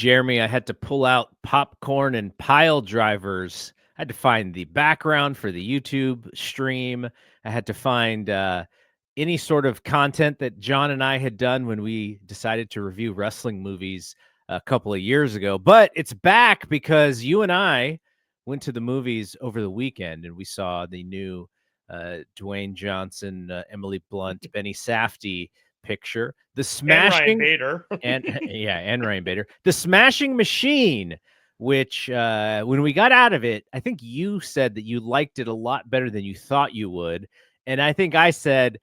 Jeremy, I had to pull out Popcorn and Piledrivers. I had to find the background for the YouTube stream. I had to find any sort of content that John and I had done when we decided to review wrestling movies a couple of years ago. But it's back because you and I went to the movies over the weekend and we saw the new Dwayne Johnson, Emily Blunt, Benny Safdie picture. The And Ryan Smashing Bader. and Ryan Bader. The Smashing Machine, which when we got out of it, I think you said that you liked it a lot better than you thought you would. And I think I said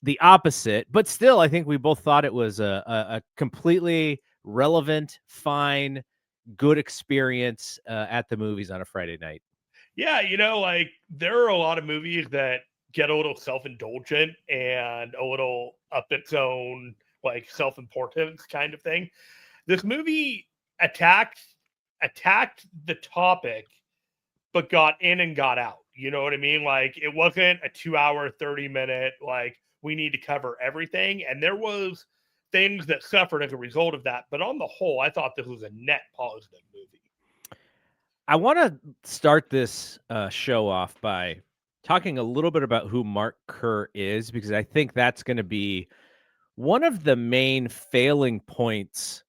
the opposite, but still, I think we both thought it was a completely relevant, fine, good experience at the movies on a Friday night. Yeah, like there are a lot of movies that get a little self-indulgent and a little up its own, like self-importance kind of thing. This movie attacked the topic, but got in and got out. You know what I mean? Like it wasn't a 2-hour, 30-minute, like we need to cover everything. And there was things that suffered as a result of that. But on the whole, I thought this was a net positive movie. I want to start this show off by talking a little bit about who Mark Kerr is, because I think that's going to be one of the main failing points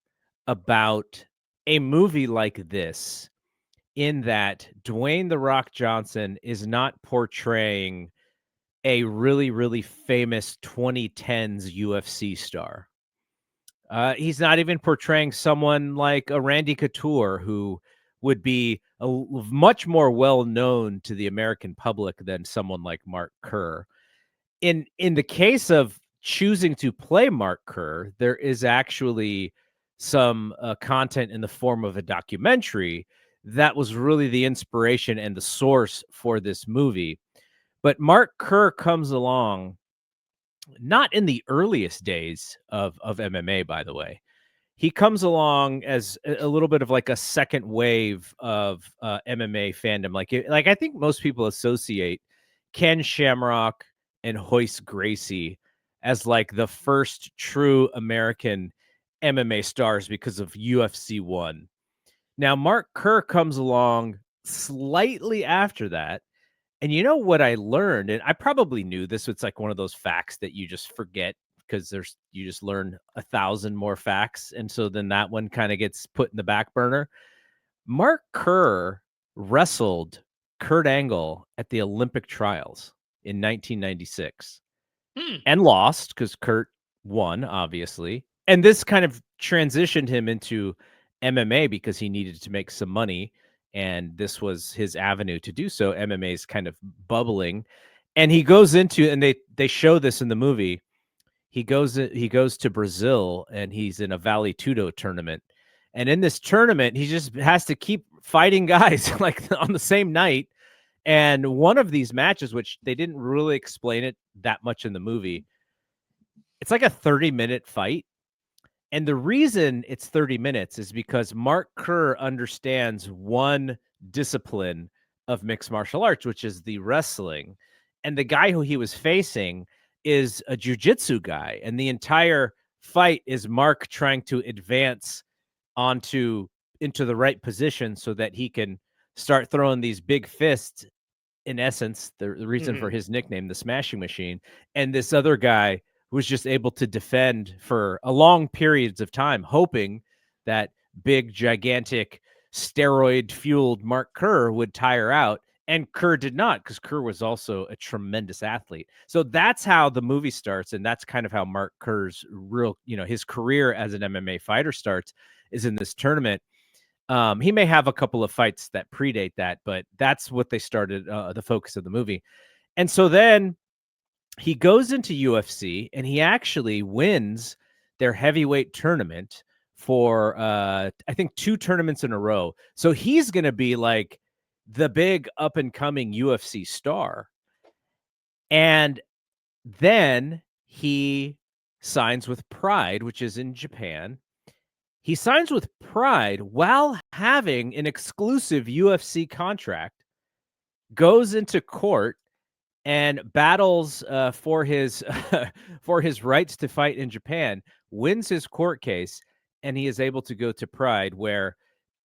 about a movie like this, in that Dwayne "The Rock" Johnson is not portraying a really, really famous 2010s UFC star. He's not even portraying someone like a Randy Couture, who would be much more well known to the American public than someone like Mark Kerr. In the case of choosing to play Mark Kerr, there is actually some content in the form of a documentary that was really the inspiration and the source for this movie. But Mark Kerr comes along not in the earliest days of MMA, by the way. He comes along as a little bit of like a second wave of MMA fandom. Like I think most people associate Ken Shamrock and Hoist Gracie as like the first true American MMA stars because of UFC 1. Now, Mark Kerr comes along slightly after that. And you know what I learned? And I probably knew this. It's like one of those facts that you just forget because you just learn 1,000 more facts. And so then that one kind of gets put in the back burner. Mark Kerr wrestled Kurt Angle at the Olympic trials in 1996 and lost because Kurt won, obviously. And this kind of transitioned him into MMA because he needed to make some money. And this was his avenue to do so. MMA is kind of bubbling. And he goes into, and they show this in the movie. He goes to Brazil and he's in a Vale Tudo tournament. And in this tournament, he just has to keep fighting guys like on the same night. And one of these matches, which they didn't really explain it that much in the movie, it's like a 30-minute fight. And the reason it's 30 minutes is because Mark Kerr understands one discipline of mixed martial arts, which is the wrestling. And the guy who he was facing is a jiu-jitsu guy. And the entire fight is Mark trying to advance into the right position so that he can start throwing these big fists. In essence, the reason for his nickname, the Smashing Machine. And this other guy was just able to defend for a long periods of time, hoping that big, gigantic, steroid-fueled Mark Kerr would tire out. And Kerr did not, because Kerr was also a tremendous athlete. So that's how the movie starts, and that's kind of how Mark Kerr's his career as an MMA fighter starts, is in this tournament. He may have a couple of fights that predate that, but that's what they started, the focus of the movie. And so then he goes into UFC and he actually wins their heavyweight tournament for, I think, 2 tournaments in a row. So he's going to be like the big up and coming UFC star. And then he signs with Pride, which is in Japan. He signs with Pride while having an exclusive UFC contract, goes into court and battles for his for his rights to fight in Japan, wins his court case, and he is able to go to Pride, where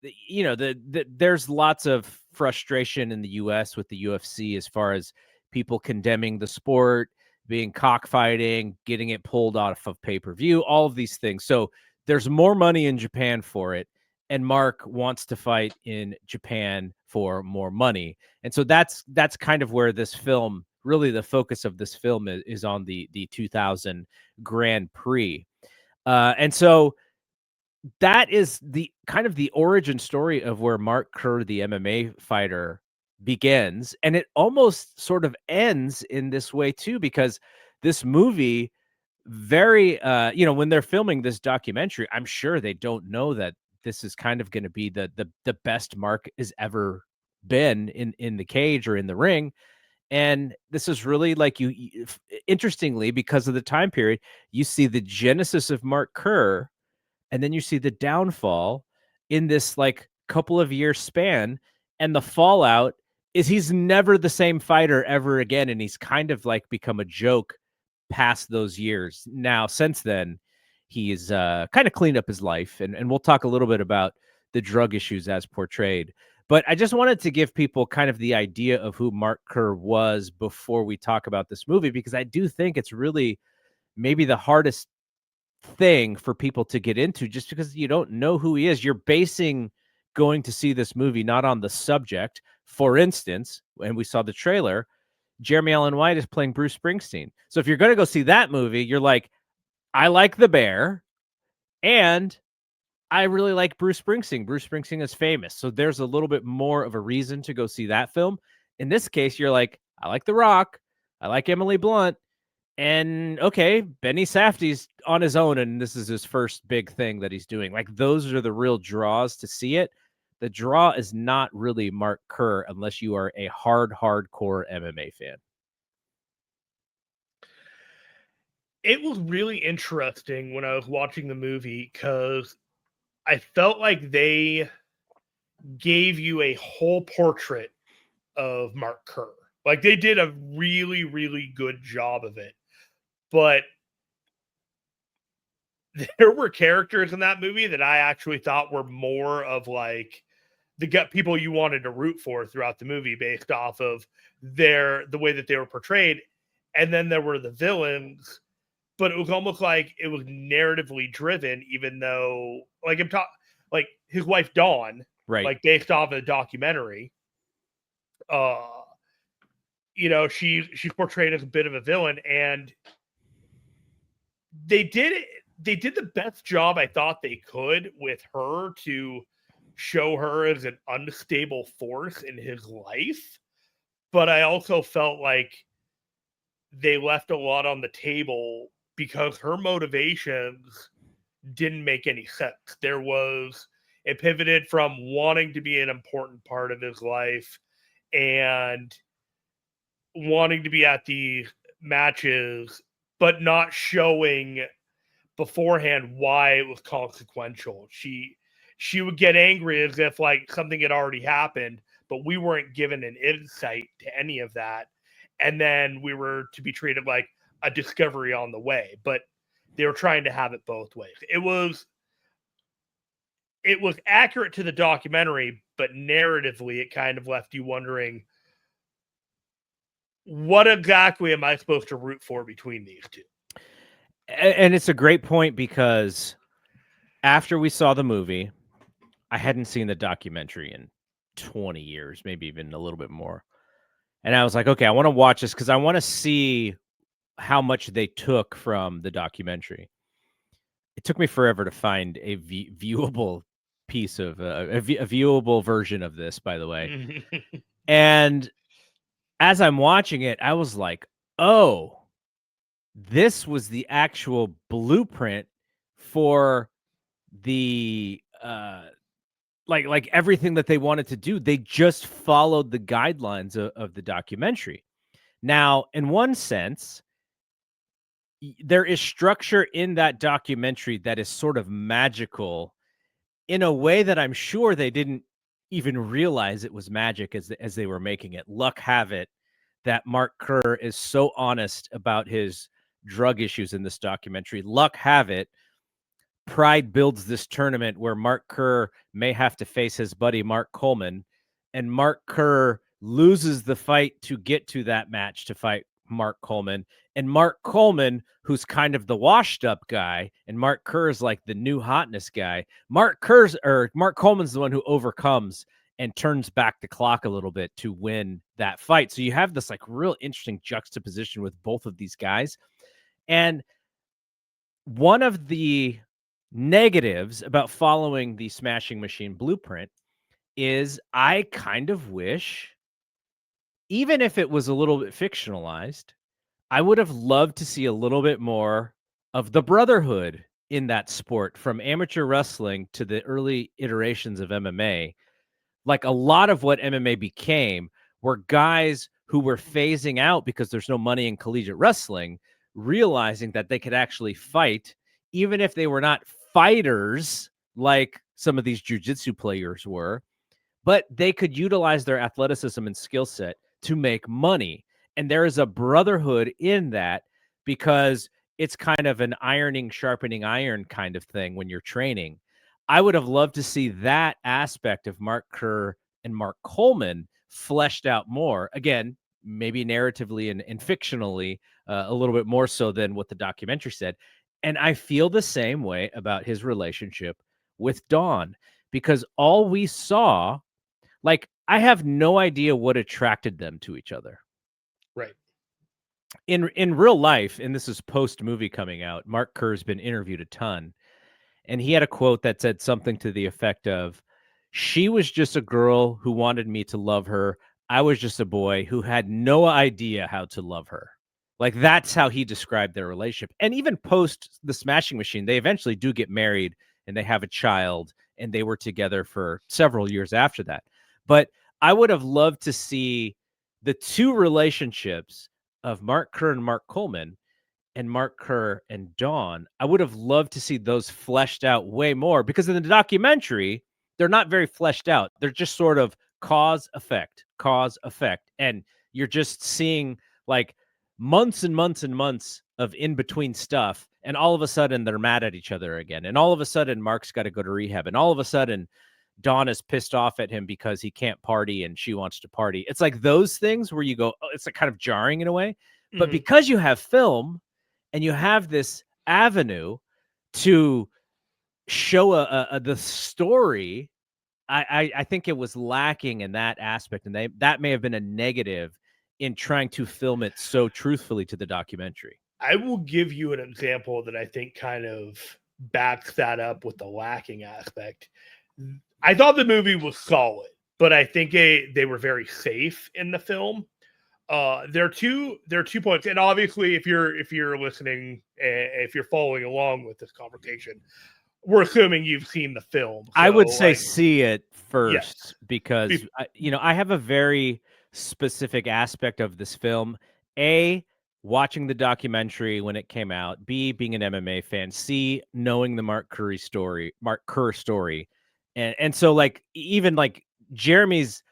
there's lots of frustration in the US with the UFC as far as people condemning the sport, being cockfighting, getting it pulled off of pay-per-view, all of these things. So there's more money in Japan for it, and Mark wants to fight in Japan for more money. And so that's kind of where this film, really the focus of this film is on the 2000 Grand Prix. And so that is the kind of the origin story of where Mark Kerr, the MMA fighter, begins. And it almost sort of ends in this way too, because this movie when they're filming this documentary, I'm sure they don't know that this is kind of going to be the best Mark has ever been in the cage or in the ring. And this is really like interestingly, because of the time period, you see the genesis of Mark Kerr, and then you see the downfall in this like couple of year span, and the fallout is he's never the same fighter ever again, and he's kind of like become a joke past those years. Now, since then, he's kind of cleaned up his life, and we'll talk a little bit about the drug issues as portrayed. But I just wanted to give people kind of the idea of who Mark Kerr was before we talk about this movie, because I do think it's really maybe the hardest thing for people to get into, just because you don't know who he is. You're basing going to see this movie not on the subject. For instance, when we saw the trailer, Jeremy Allen White is playing Bruce Springsteen. So if you're going to go see that movie, you're like, I like the bear, and I really like Bruce Springsteen. Bruce Springsteen is famous. So there's a little bit more of a reason to go see that film. In this case, you're like, I like The Rock. I like Emily Blunt. And okay, Benny Safdie's on his own, and this is his first big thing that he's doing. Like, those are the real draws to see it. The draw is not really Mark Kerr unless you are a hardcore MMA fan. It was really interesting when I was watching the movie, because I felt like they gave you a whole portrait of Mark Kerr. Like, they did a really, really good job of it. But there were characters in that movie that I actually thought were more of like the gut people you wanted to root for throughout the movie based off of the way that they were portrayed. And then there were the villains, but it was almost like it was narratively driven, even though like like his wife Dawn, right? Like based off of the documentary, she's portrayed as a bit of a villain, and they did the best job I thought they could with her to show her as an unstable force in his life. But I also felt like they left a lot on the table because her motivations didn't make any sense. It pivoted from wanting to be an important part of his life and wanting to be at these matches, but not showing beforehand why it was consequential. She would get angry as if like something had already happened, but we weren't given an insight to any of that. And then we were to be treated like a discovery on the way, but they were trying to have it both ways. It was accurate to the documentary, but narratively it kind of left you wondering, what exactly am I supposed to root for between these two? And it's a great point, because after we saw the movie, I hadn't seen the documentary in 20 years, maybe even a little bit more. And I was like, okay, I want to watch this because I want to see how much they took from the documentary. It took me forever to find a viewable piece of a viewable version of this, by the way. And as I'm watching it, I was like, oh, this was the actual blueprint for the like everything that they wanted to do. They just followed the guidelines of the documentary. Now, in one sense, there is structure in that documentary that is sort of magical in a way that I'm sure they didn't even realize it was magic as they were making it. Luck have it that Mark Kerr is so honest about his drug issues in this documentary. Luck have it, Pride builds this tournament where Mark Kerr may have to face his buddy Mark Coleman, and Mark Kerr loses the fight to get to that match to fight Mark Coleman. And Mark Coleman, who's kind of the washed up guy, and Mark Kerr is like the new hotness guy. Mark Coleman's the one who overcomes and turns back the clock a little bit to win that fight. So you have this like real interesting juxtaposition with both of these guys. And one of the negatives about following the Smashing Machine blueprint is I kind of wish, even if it was a little bit fictionalized, I would have loved to see a little bit more of the brotherhood in that sport, from amateur wrestling to the early iterations of MMA. Like a lot of what MMA became were guys who were phasing out because there's no money in collegiate wrestling, realizing that they could actually fight, even if they were not fighters like some of these jiu-jitsu players were, but they could utilize their athleticism and skill set to make money. And there is a brotherhood in that because it's kind of an ironing, sharpening iron kind of thing when you're training. I would have loved to see that aspect of Mark Kerr and Mark Coleman fleshed out more. Again, maybe narratively and fictionally, a little bit more so than what the documentary said. And I feel the same way about his relationship with Dawn, because all we saw, like, I have no idea what attracted them to each other. Right. In real life, and this is post movie coming out, Mark Kerr's been interviewed a ton, and he had a quote that said something to the effect of, "She was just a girl who wanted me to love her. I was just a boy who had no idea how to love her." Like, that's how he described their relationship. And even post the Smashing Machine, they eventually do get married and they have a child, and they were together for several years after that. But I would have loved to see the two relationships of Mark Kerr and Mark Coleman and Mark Kerr and Dawn. I would have loved to see those fleshed out way more, because in the documentary, they're not very fleshed out. They're just sort of cause, effect. And you're just seeing like months and months and months of in between stuff. And all of a sudden they're mad at each other again. And all of a sudden Mark's got to go to rehab. And all of a sudden Dawn is pissed off at him because he can't party and she wants to party. It's like those things where you go, oh, it's like kind of jarring in a way. But because you have film and you have this avenue to show the story, I think it was lacking in that aspect, and that may have been a negative in trying to film it so truthfully to the documentary. I will give you an example that I think kind of backs that up with the lacking aspect. I thought the movie was solid, but I think they were very safe in the film. There are two points, and obviously, if you're listening, if you're following along with this conversation, we're assuming you've seen the film. So, I would say see it first, yes. because I have a very specific aspect of this film. A, watching the documentary when it came out. B, being an MMA fan. C, knowing the Mark Kerr story, and so like even like Jeremy's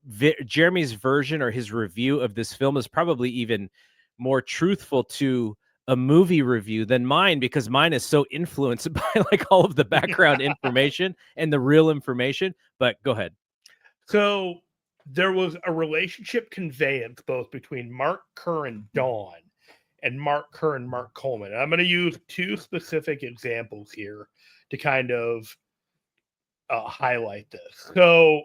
version or his review of this film is probably even more truthful to a movie review than mine, because mine is so influenced by like all of the background information and the real information. But go ahead. So there was a relationship conveyance both between Mark Kerr and Dawn and Mark Kerr and Mark Coleman. And I'm going to use two specific examples here to kind of highlight this. So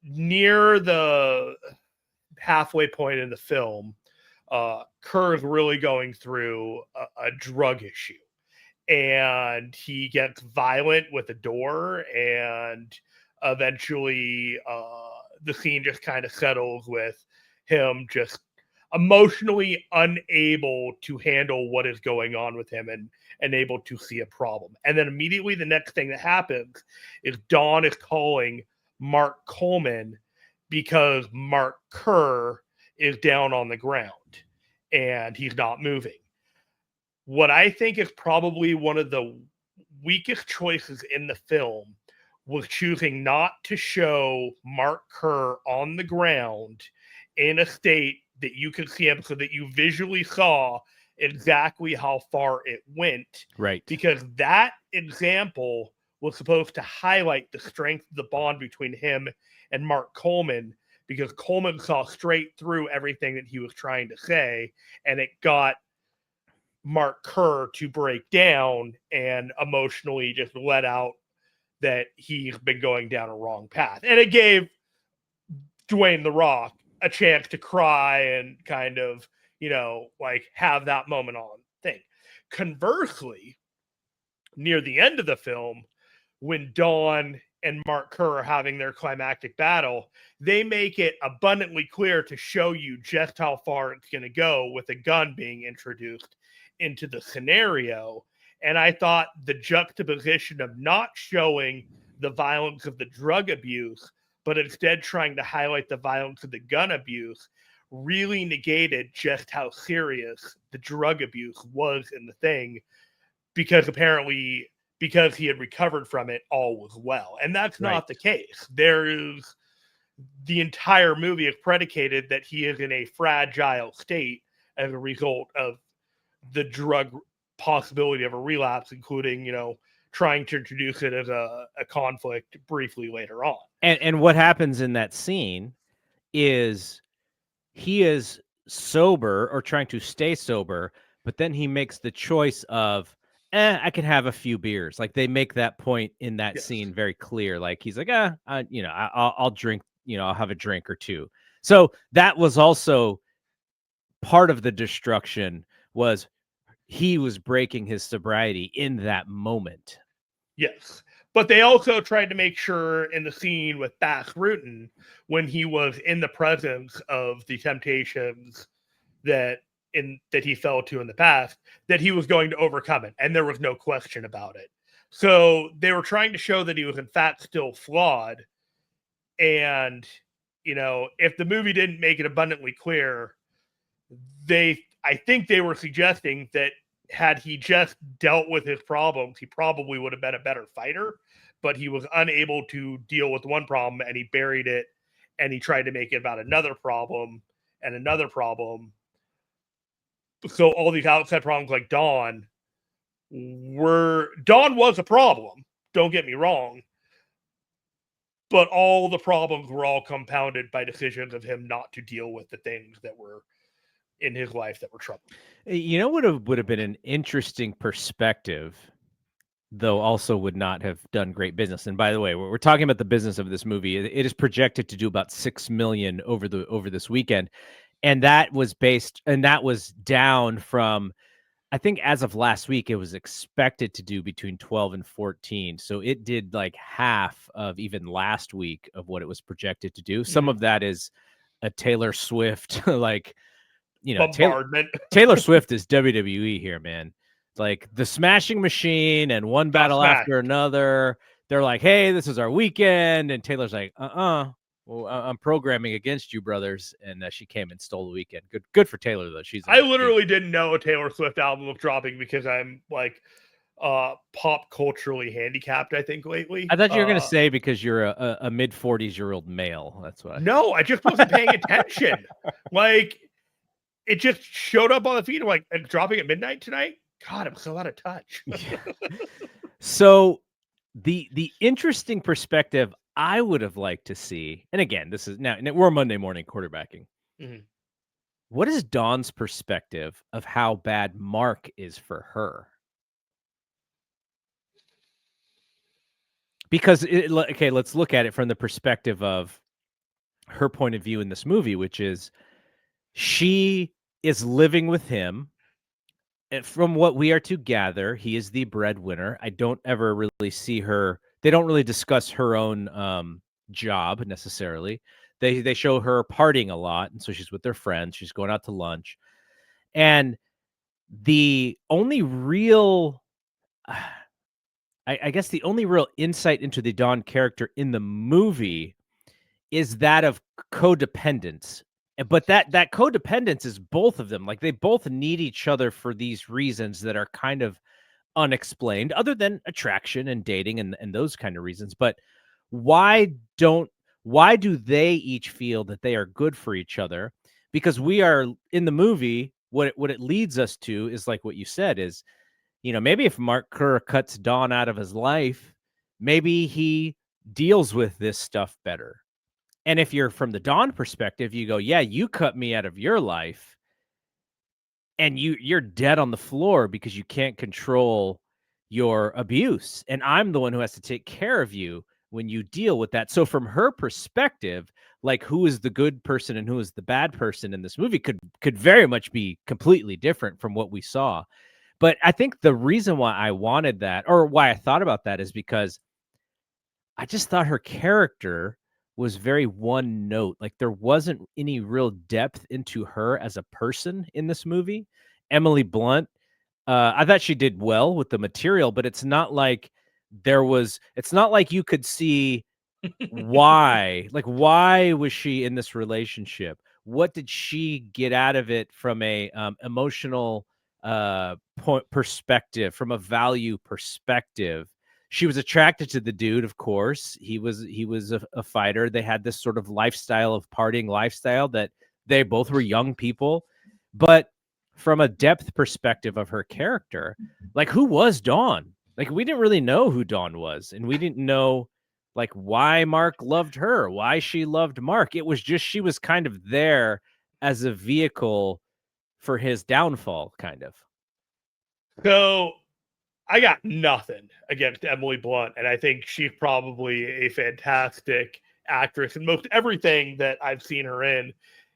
near the halfway point in the film, Kerr is really going through a drug issue, and he gets violent with a door, and eventually the scene just kind of settles with him just emotionally unable to handle what is going on with him and unable to see a problem. And then immediately the next thing that happens is Dawn is calling Mark Coleman because Mark Kerr is down on the ground and he's not moving. What I think is probably one of the weakest choices in the film was choosing not to show Mark Kerr on the ground in a state that you could see him, so that you visually saw exactly how far it went, Right. because that example was supposed to highlight the strength of the bond between him and Mark Coleman, because Coleman saw straight through everything that he was trying to say, and it got Mark Kerr to break down and emotionally just let out that he's been going down a wrong path. And it gave Dwayne The Rock a chance to cry and kind of, like have that moment on thing. Conversely, near the end of the film, when Dawn and Mark Kerr are having their climactic battle, they make it abundantly clear to show you just how far it's going to go with a gun being introduced into the scenario. And I thought the juxtaposition of not showing the violence of the drug abuse, but instead trying to highlight the violence of the gun abuse, really negated just how serious the drug abuse was in the thing, because apparently, because he had recovered from it, all was well. And that's not the case. The entire movie is predicated that he is in a fragile state as a result of the drug possibility of a relapse, including, trying to introduce it as a conflict briefly later on. And what happens in that scene is he is sober or trying to stay sober, but then he makes the choice of, I can have a few beers. Like they make that point in that scene very clear. Like he's like, I'll drink, I'll have a drink or two. So that was also part of the destruction, was he was breaking his sobriety in that moment. Yes. But they also tried to make sure in the scene with Bas Rutten, when he was in the presence of the temptations that he fell to in the past, that he was going to overcome it. And there was no question about it. So they were trying to show that he was in fact still flawed. And, if the movie didn't make it abundantly clear, I think they were suggesting that had he just dealt with his problems, he probably would have been a better fighter, but he was unable to deal with one problem and he buried it, and he tried to make it about another problem and another problem. So all these outside problems like Dawn was a problem, don't get me wrong, but all the problems were all compounded by decisions of him not to deal with the things that were in his life that were trouble. What would have been an interesting perspective, though also would not have done great business. And by the way, we're talking about the business of this movie. It is projected to do about $6 million over this weekend. And that was down from, I think as of last week, it was expected to do between 12 and 14. So it did like half of even last week of what it was projected to do. Some of that is a Taylor Swift, like, bombardment. Taylor Swift is WWE here, man. Like the Smashing Machine and one battle after another. They're like, hey, this is our weekend. And Taylor's like, well, I'm programming against you, brothers. And she came and stole the weekend. Good for Taylor, though. I literally didn't know a Taylor Swift album was dropping because I'm like pop culturally handicapped, I think, lately. I thought you were going to say because you're a mid-40s-year-old male. That's what No, I just wasn't paying attention. Like, it just showed up on the feed. I'm like, dropping at midnight tonight? God, I'm so out of touch. So the interesting perspective I would have liked to see, and again, this is now we're Monday morning quarterbacking. Mm-hmm. What is Dawn's perspective of how bad Mark is for her? Because let's look at it from the perspective of her point of view in this movie, which is she is living with him. And from what we are to gather, he is the breadwinner. I don't ever really see her. They don't really discuss her own job necessarily. They show her partying a lot, and so she's with their friends. She's going out to lunch, and the only real, I guess, the only real insight into the Dawn character in the movie is that of codependence. But that codependence is both of them. Like they both need each other for these reasons that are kind of unexplained, other than attraction and dating and those kind of reasons. But why do they each feel that they are good for each other? Because we are in the movie, what it leads us to is like what you said is, maybe if Mark Kerr cuts Dawn out of his life, maybe he deals with this stuff better. And if you're from the Dawn perspective, you go, yeah, you cut me out of your life and you're dead on the floor because you can't control your abuse. And I'm the one who has to take care of you when you deal with that. So from her perspective, like who is the good person and who is the bad person in this movie could very much be completely different from what we saw. But I think the reason why I wanted that, or why I thought about that, is because I just thought her character was very one note. Like there wasn't any real depth into her as a person in this movie. Emily Blunt, I thought she did well with the material, but it's not like it's not like you could see why was she in this relationship? What did she get out of it from a emotional point perspective, from a value perspective? She was attracted to the dude, of course. He was a fighter. They had this sort of lifestyle of partying lifestyle that they both were young people. But from a depth perspective of her character, like who was Dawn? Like we didn't really know who Dawn was, and we didn't know like why Mark loved her, why she loved Mark. It was just she was kind of there as a vehicle for his downfall, kind of. So I got nothing against Emily Blunt, and I think she's probably a fantastic actress in most everything that I've seen her in,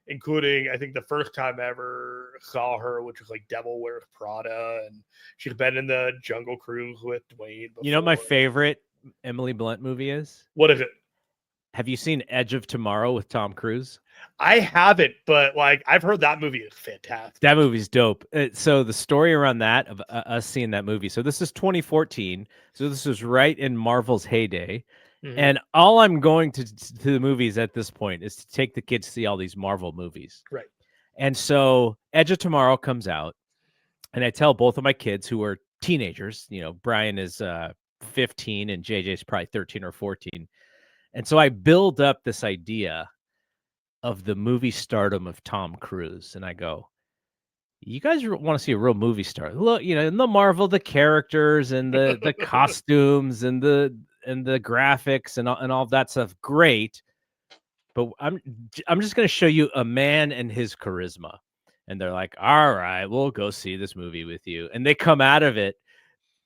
including I think the first time I ever saw her, which was like Devil Wears Prada, and she's been in the Jungle Cruise with Dwayne before. You know what my favorite Emily Blunt movie is? What is it? Have you seen Edge of Tomorrow with Tom Cruise? I haven't, but like I've heard that movie is fantastic. That movie's dope. So the story around that of us seeing that movie. So this is 2014. So this was right in Marvel's heyday. Mm-hmm. And all I'm going to the movies at this point is to take the kids to see all these Marvel movies. Right. And so Edge of Tomorrow comes out, and I tell both of my kids who are teenagers, Brian is 15 and JJ's probably 13 or 14. And so I build up this idea of the movie stardom of Tom Cruise. And I go, you guys want to see a real movie star? Look, in the Marvel, the characters and the costumes and the graphics and all of that stuff, great. But I'm just going to show you a man and his charisma. And they're like, all right, we'll go see this movie with you. And they come out of it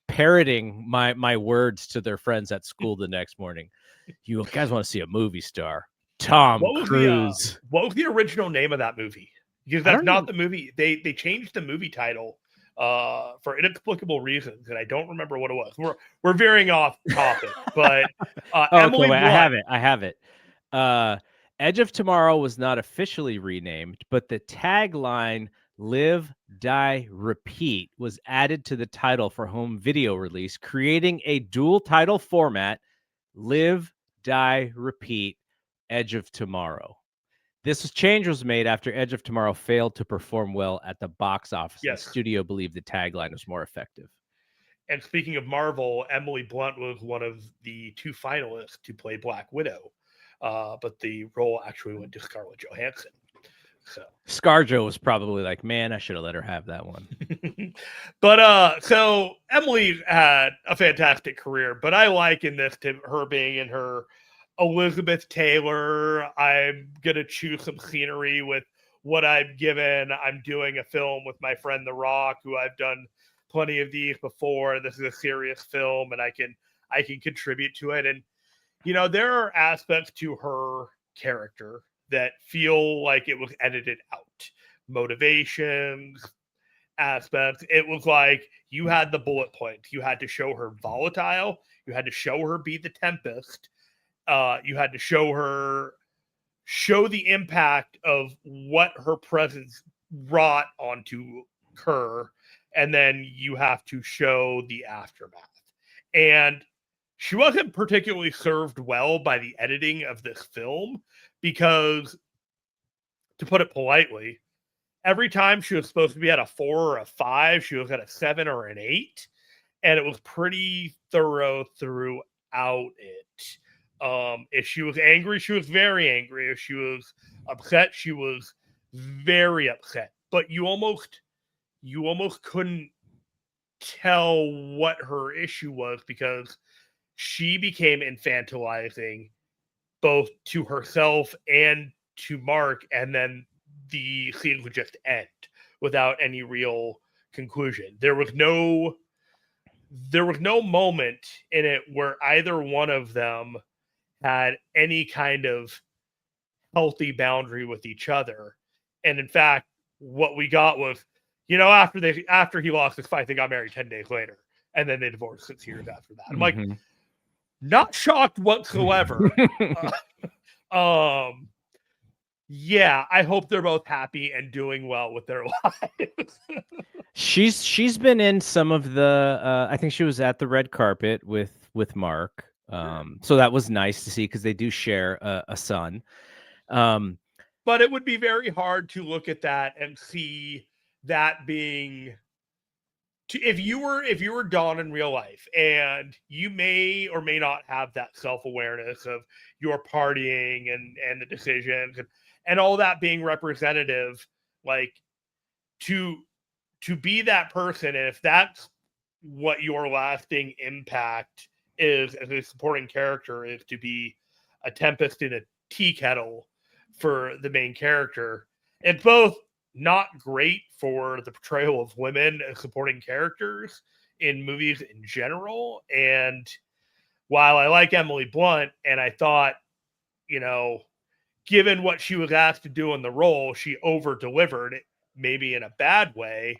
parroting my words to their friends at school the next morning. You guys want to see a movie star? Tom Cruise. What was the original name of that movie? Because that's not the movie. They changed the movie title for inexplicable reasons, and I don't remember what it was. We're veering off topic, but Emily Blunt. I have it. Edge of Tomorrow was not officially renamed, but the tagline "Live, Die, Repeat" was added to the title for home video release, creating a dual title format: Live, Die, Repeat, Edge of Tomorrow. This change was made after Edge of Tomorrow failed to perform well at the box office. Yes. The studio believed the tagline was more effective. And speaking of Marvel, Emily Blunt was one of the 2 finalists to play Black Widow, but the role actually went to Scarlett Johansson. So ScarJo was probably like, man, I should have let her have that one. But so Emily had a fantastic career, but I liken this to her being in her Elizabeth Taylor, I'm going to choose some scenery with what I've given. I'm doing a film with my friend The Rock, who I've done plenty of these before. This is a serious film, and I can contribute to it. And, there are aspects to her character that feel like it was edited out. Motivations, aspects. It was like you had the bullet points. You had to show her volatile. You had to show her be the Tempest. You had to show the impact of what her presence wrought onto her, and then you have to show the aftermath. And she wasn't particularly served well by the editing of this film because, to put it politely, every time she was supposed to be at a 4 or a 5, she was at a 7 or an 8, and it was pretty thorough throughout it. If she was angry, she was very angry. If she was upset, she was very upset. But you almost you almost couldn't tell what her issue was because she became infantilizing both to herself and to Mark, and then the scene would just end without any real conclusion. There was no moment in it where either one of them had any kind of healthy boundary with each other. And in fact, what we got was, after he lost his fight, they got married 10 days later. And then they divorced 6 years after that. I'm like, not shocked whatsoever. Yeah, I hope they're both happy and doing well with their lives. She's been in some of the I think she was at the red carpet with Mark. So that was nice to see because they do share a son. But it would be very hard to look at that and see that being if you were Dawn in real life, and you may or may not have that self-awareness of your partying and the decisions and all that being representative, like to be that person, and if that's what your lasting impact is as a supporting character, is to be a tempest in a tea kettle for the main character, it's both not great for the portrayal of women as supporting characters in movies in general. And while I like Emily Blunt, and I thought, given what she was asked to do in the role, she over-delivered, maybe in a bad way.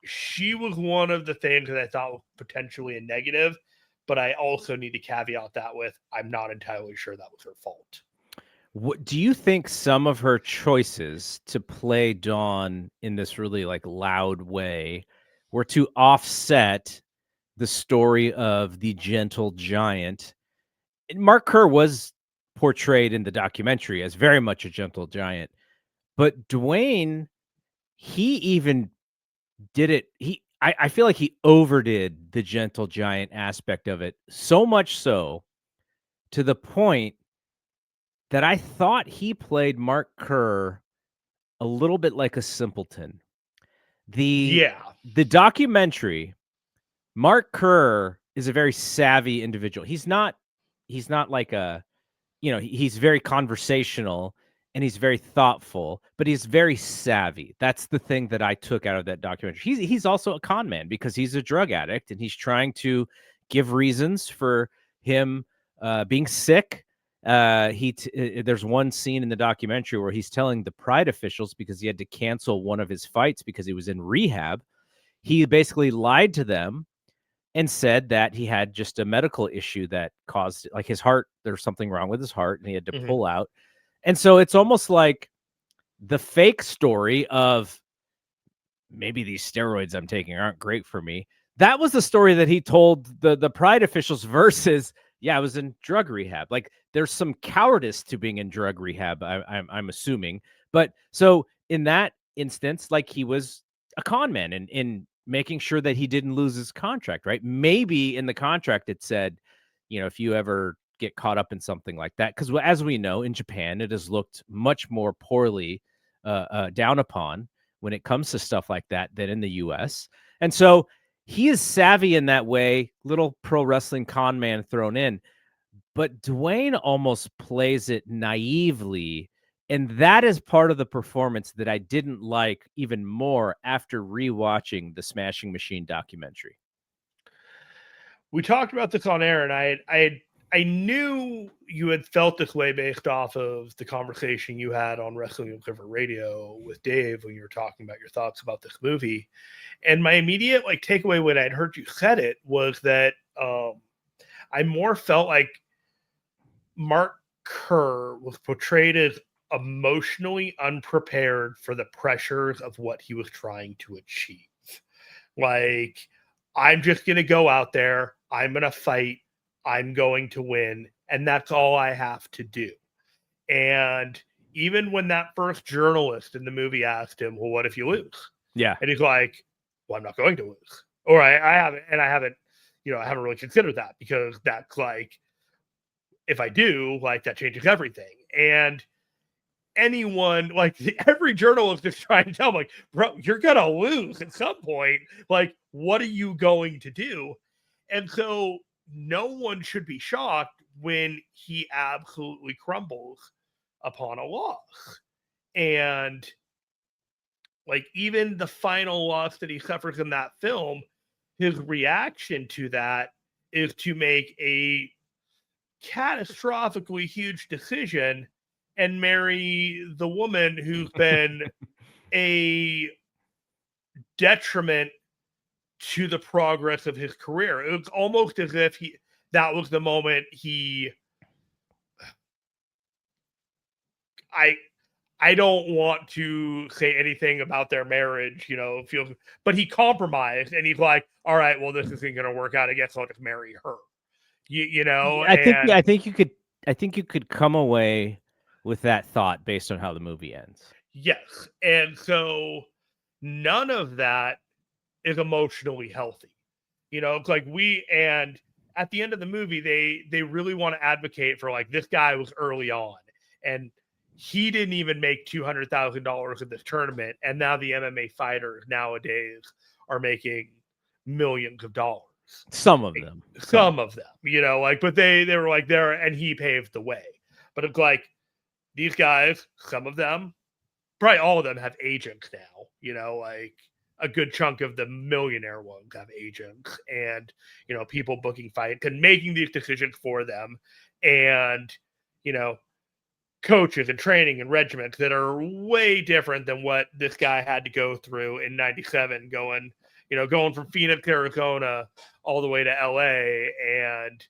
She was one of the things that I thought was potentially a negative, but I also need to caveat that with, I'm not entirely sure that was her fault. What do you think some of her choices to play Dawn in this really like loud way were to offset the story of the gentle giant? And Mark Kerr was portrayed in the documentary as very much a gentle giant, but Dwayne, he even did it. I feel like he overdid the gentle giant aspect of it, so much so to the point that I thought he played Mark Kerr a little bit like a simpleton. The Yeah. the documentary, Mark Kerr is a very savvy individual. He's not like a, he's very conversational and he's very thoughtful, but he's very savvy. That's the thing that I took out of that documentary. He's also a con man because he's a drug addict and he's trying to give reasons for him being sick. There's one scene in the documentary where he's telling the Pride officials, because he had to cancel one of his fights because he was in rehab. He basically lied to them and said that he had just a medical issue that caused, like, his heart, there's something wrong with his heart and he had to pull out. And so it's almost like the fake story of maybe these steroids I'm taking aren't great for me. That was the story that he told the Pride officials versus, yeah, I was in drug rehab. Like, there's some cowardice to being in drug rehab, I'm assuming. But so in that instance, like, he was a con man in making sure that he didn't lose his contract, right? Maybe in the contract it said, if you ever get caught up in something like that, because as we know, in Japan, it has looked much more poorly down upon when it comes to stuff like that than in the US. And so he is savvy in that way, little pro wrestling con man thrown in. But Dwayne almost plays it naively. And that is part of the performance that I didn't like even more after rewatching the Smashing Machine documentary. We talked about this on air, and I knew you had felt this way based off of the conversation you had on Wrestling Observer Radio with Dave when you were talking about your thoughts about this movie. And my immediate takeaway when I'd heard you said it was that I more felt like Mark Kerr was portrayed as emotionally unprepared for the pressures of what he was trying to achieve. Like, I'm just going to go out there, I'm going to fight, I'm going to win, and that's all I have to do. And even when that first journalist in the movie asked him, well, what if you lose? Yeah. And he's like, well, I'm not going to lose. Or I haven't really considered that, because that's like, if I do, that changes everything. And anyone, like every journalist is trying to tell him, like, bro, you're gonna lose at some point. Like, what are you going to do? And so no one should be shocked when he absolutely crumbles upon a loss. And like even the final loss that he suffers in that film, his reaction to that is to make a catastrophically huge decision and marry the woman who's been a detriment to the progress of his career. It was almost as if that was the moment I I don't want to say anything about their marriage, but he compromised and he's like, all right, well, this isn't going to work out. I guess I'll just marry her, and I think you could come away with that thought based on how the movie ends. yes. And so none of that is emotionally healthy. It's like and at the end of the movie, they really want to advocate for like this guy was early on and he didn't even make $200,000 in this tournament. And now the MMA fighters nowadays are making millions of dollars. Some of them. Some of them, but they were like there and he paved the way. But it's like these guys, some of them, probably all of them have agents now, like a good chunk of the millionaire ones have agents and, people booking fights and making these decisions for them. And, coaches and training and regiments that are way different than what this guy had to go through in 97 going from Phoenix, Arizona all the way to LA and,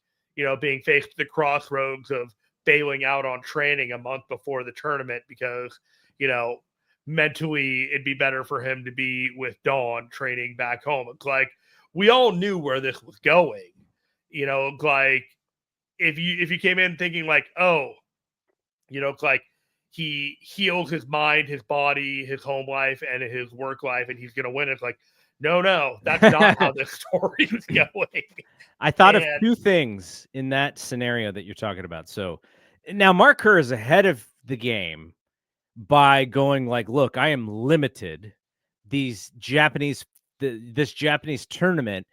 being faced at the crossroads of bailing out on training a month before the tournament because, mentally it'd be better for him to be with Dawn training back home. It's like we all knew where this was going. Like if you came in thinking like, oh, it's like he heals his mind, his body, his home life, and his work life, and he's gonna win. It's like, no, that's not how this story is going. I thought of two things in that scenario that you're talking about. So now Mark Kerr is ahead of the game by going like, look, I am limited. This Japanese tournament,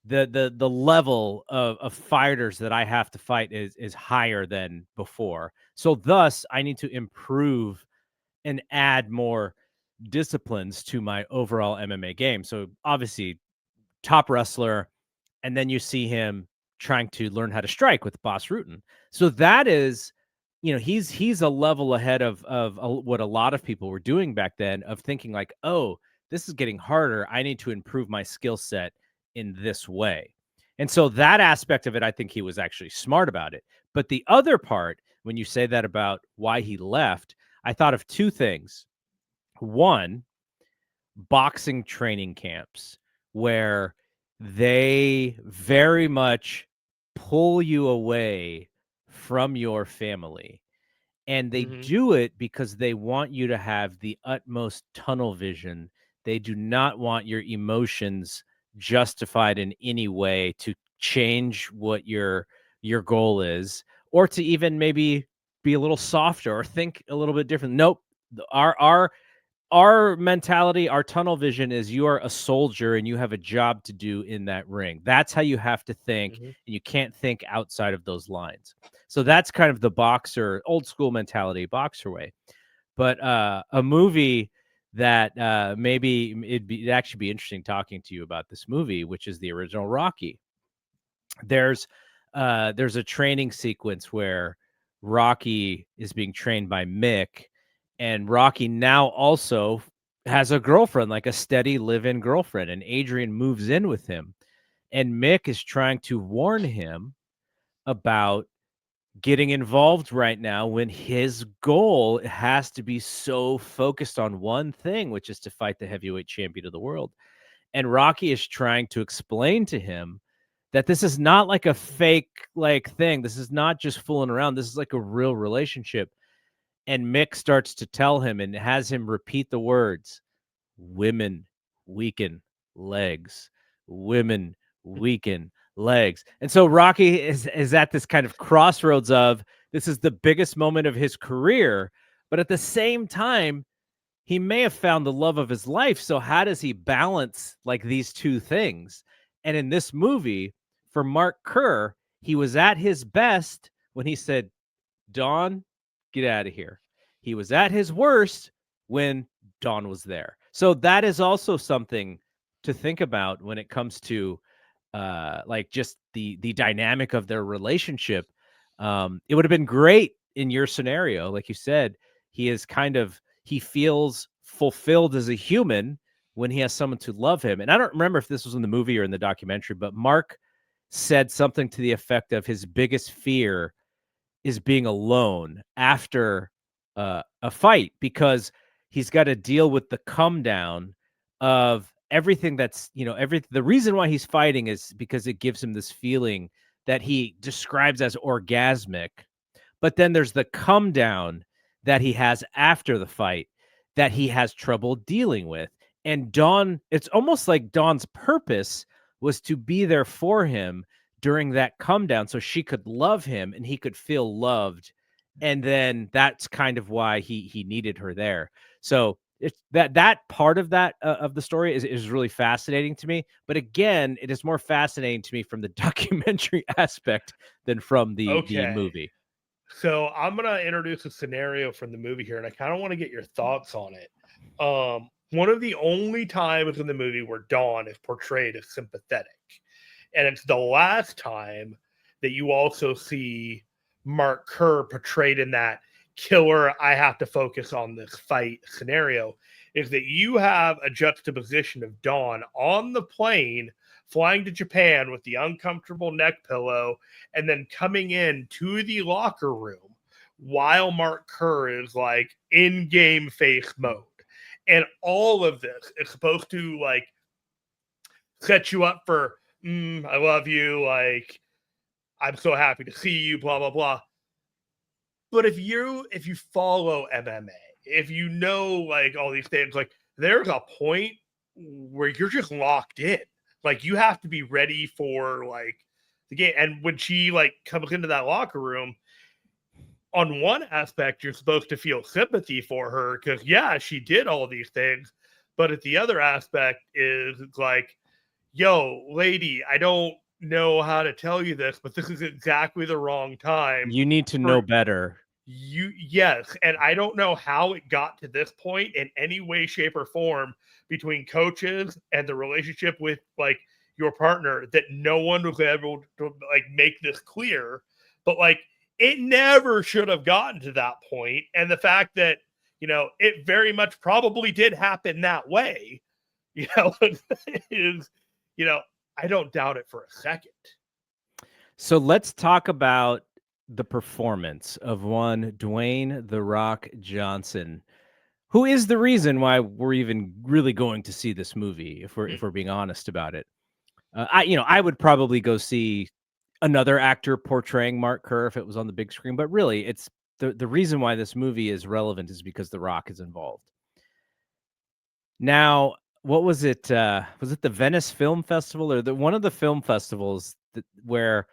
the level of fighters that I have to fight is higher than before. So thus I need to improve and add more disciplines to my overall MMA game. So obviously top wrestler, and then you see him trying to learn how to strike with Bas Rutten. So that is, he's a level ahead of what a lot of people were doing back then of thinking like, oh, this is getting harder. I need to improve my skill set in this way. And so that aspect of it, I think he was actually smart about it. But the other part, when you say that about why he left, I thought of two things. One, boxing training camps where they very much pull you away from your family. And they do it because they want you to have the utmost tunnel vision. They do not want your emotions justified in any way to change what your goal is, or to even maybe be a little softer or think a little bit different. Nope. Our mentality, our tunnel vision is you are a soldier and you have a job to do in that ring. That's how you have to think, and you can't think outside of those lines. So that's kind of the boxer, old school mentality, boxer way. But a movie that maybe it'd actually be interesting talking to you about this movie, which is the original Rocky. There's a training sequence where Rocky is being trained by Mick, and Rocky now also has a girlfriend, like a steady live-in girlfriend, and Adrian moves in with him. And Mick is trying to warn him about getting involved right now when his goal has to be so focused on one thing, which is to fight the heavyweight champion of the world. And Rocky is trying to explain to him that this is not like a fake like thing. This is not just fooling around. This is like a real relationship. And Mick starts to tell him and has him repeat the words, women weaken legs, women weaken legs. And so Rocky is at this kind of crossroads of this is the biggest moment of his career, But at the same time, he may have found the love of his life. So how does he balance like these two things? And in this movie, for Mark Kerr, he was at his best when he said, Dawn, get out of here. He was at his worst when Dawn was there. So that is also something to think about when it comes to like just the dynamic of their relationship. It would have been great in your scenario, like you said, he feels fulfilled as a human when he has someone to love him. And I don't remember if this was in the movie or in the documentary, but Mark said something to the effect of his biggest fear is being alone after a fight, because he's got to deal with the come down of everything that's, the reason why he's fighting is because it gives him this feeling that he describes as orgasmic. But then there's the come down that he has after the fight that he has trouble dealing with. And Dawn, it's almost like Dawn's purpose was to be there for him during that come down so she could love him and he could feel loved. And then that's kind of why he needed her there. So it's that part of that of the story is really fascinating to me. But again, it is more fascinating to me from the documentary aspect than from the Okay. movie. So I'm gonna introduce a scenario from the movie here, and I kind of want to get your thoughts on it. One of the only times in the movie where Dawn is portrayed as sympathetic, and it's the last time that you also see Mark Kerr portrayed in that killer, I have to focus on this fight scenario, is that you have a juxtaposition of Dawn on the plane flying to Japan with the uncomfortable neck pillow and then coming in to the locker room while Mark Kerr is like in game face mode. And all of this is supposed to like set you up for, I love you, like, I'm so happy to see you, blah, blah, blah. But if you follow MMA, if you know like all these things, like there's a point where you're just locked in. Like you have to be ready for like the game. And when she like comes into that locker room, on one aspect, you're supposed to feel sympathy for her because yeah, she did all these things. But at the other aspect is like, yo, lady, I don't know how to tell you this, but this is exactly the wrong time You need to know for better. you. Yes, and I don't know how it got to this point in any way, shape, or form between coaches and the relationship with like your partner that no one was able to like make this clear. But like it never should have gotten to that point. And the fact that, it very much probably did happen that way, is, I don't doubt it for a second. So let's talk about the performance of one Dwayne "The Rock" Johnson, who is the reason why we're even really going to see this movie, if we're being honest about it. I would probably go see another actor portraying Mark Kerr if it was on the big screen, but really, it's the reason why this movie is relevant is because The Rock is involved. Now, what was it? Was it the Venice Film Festival or one of the film festivals where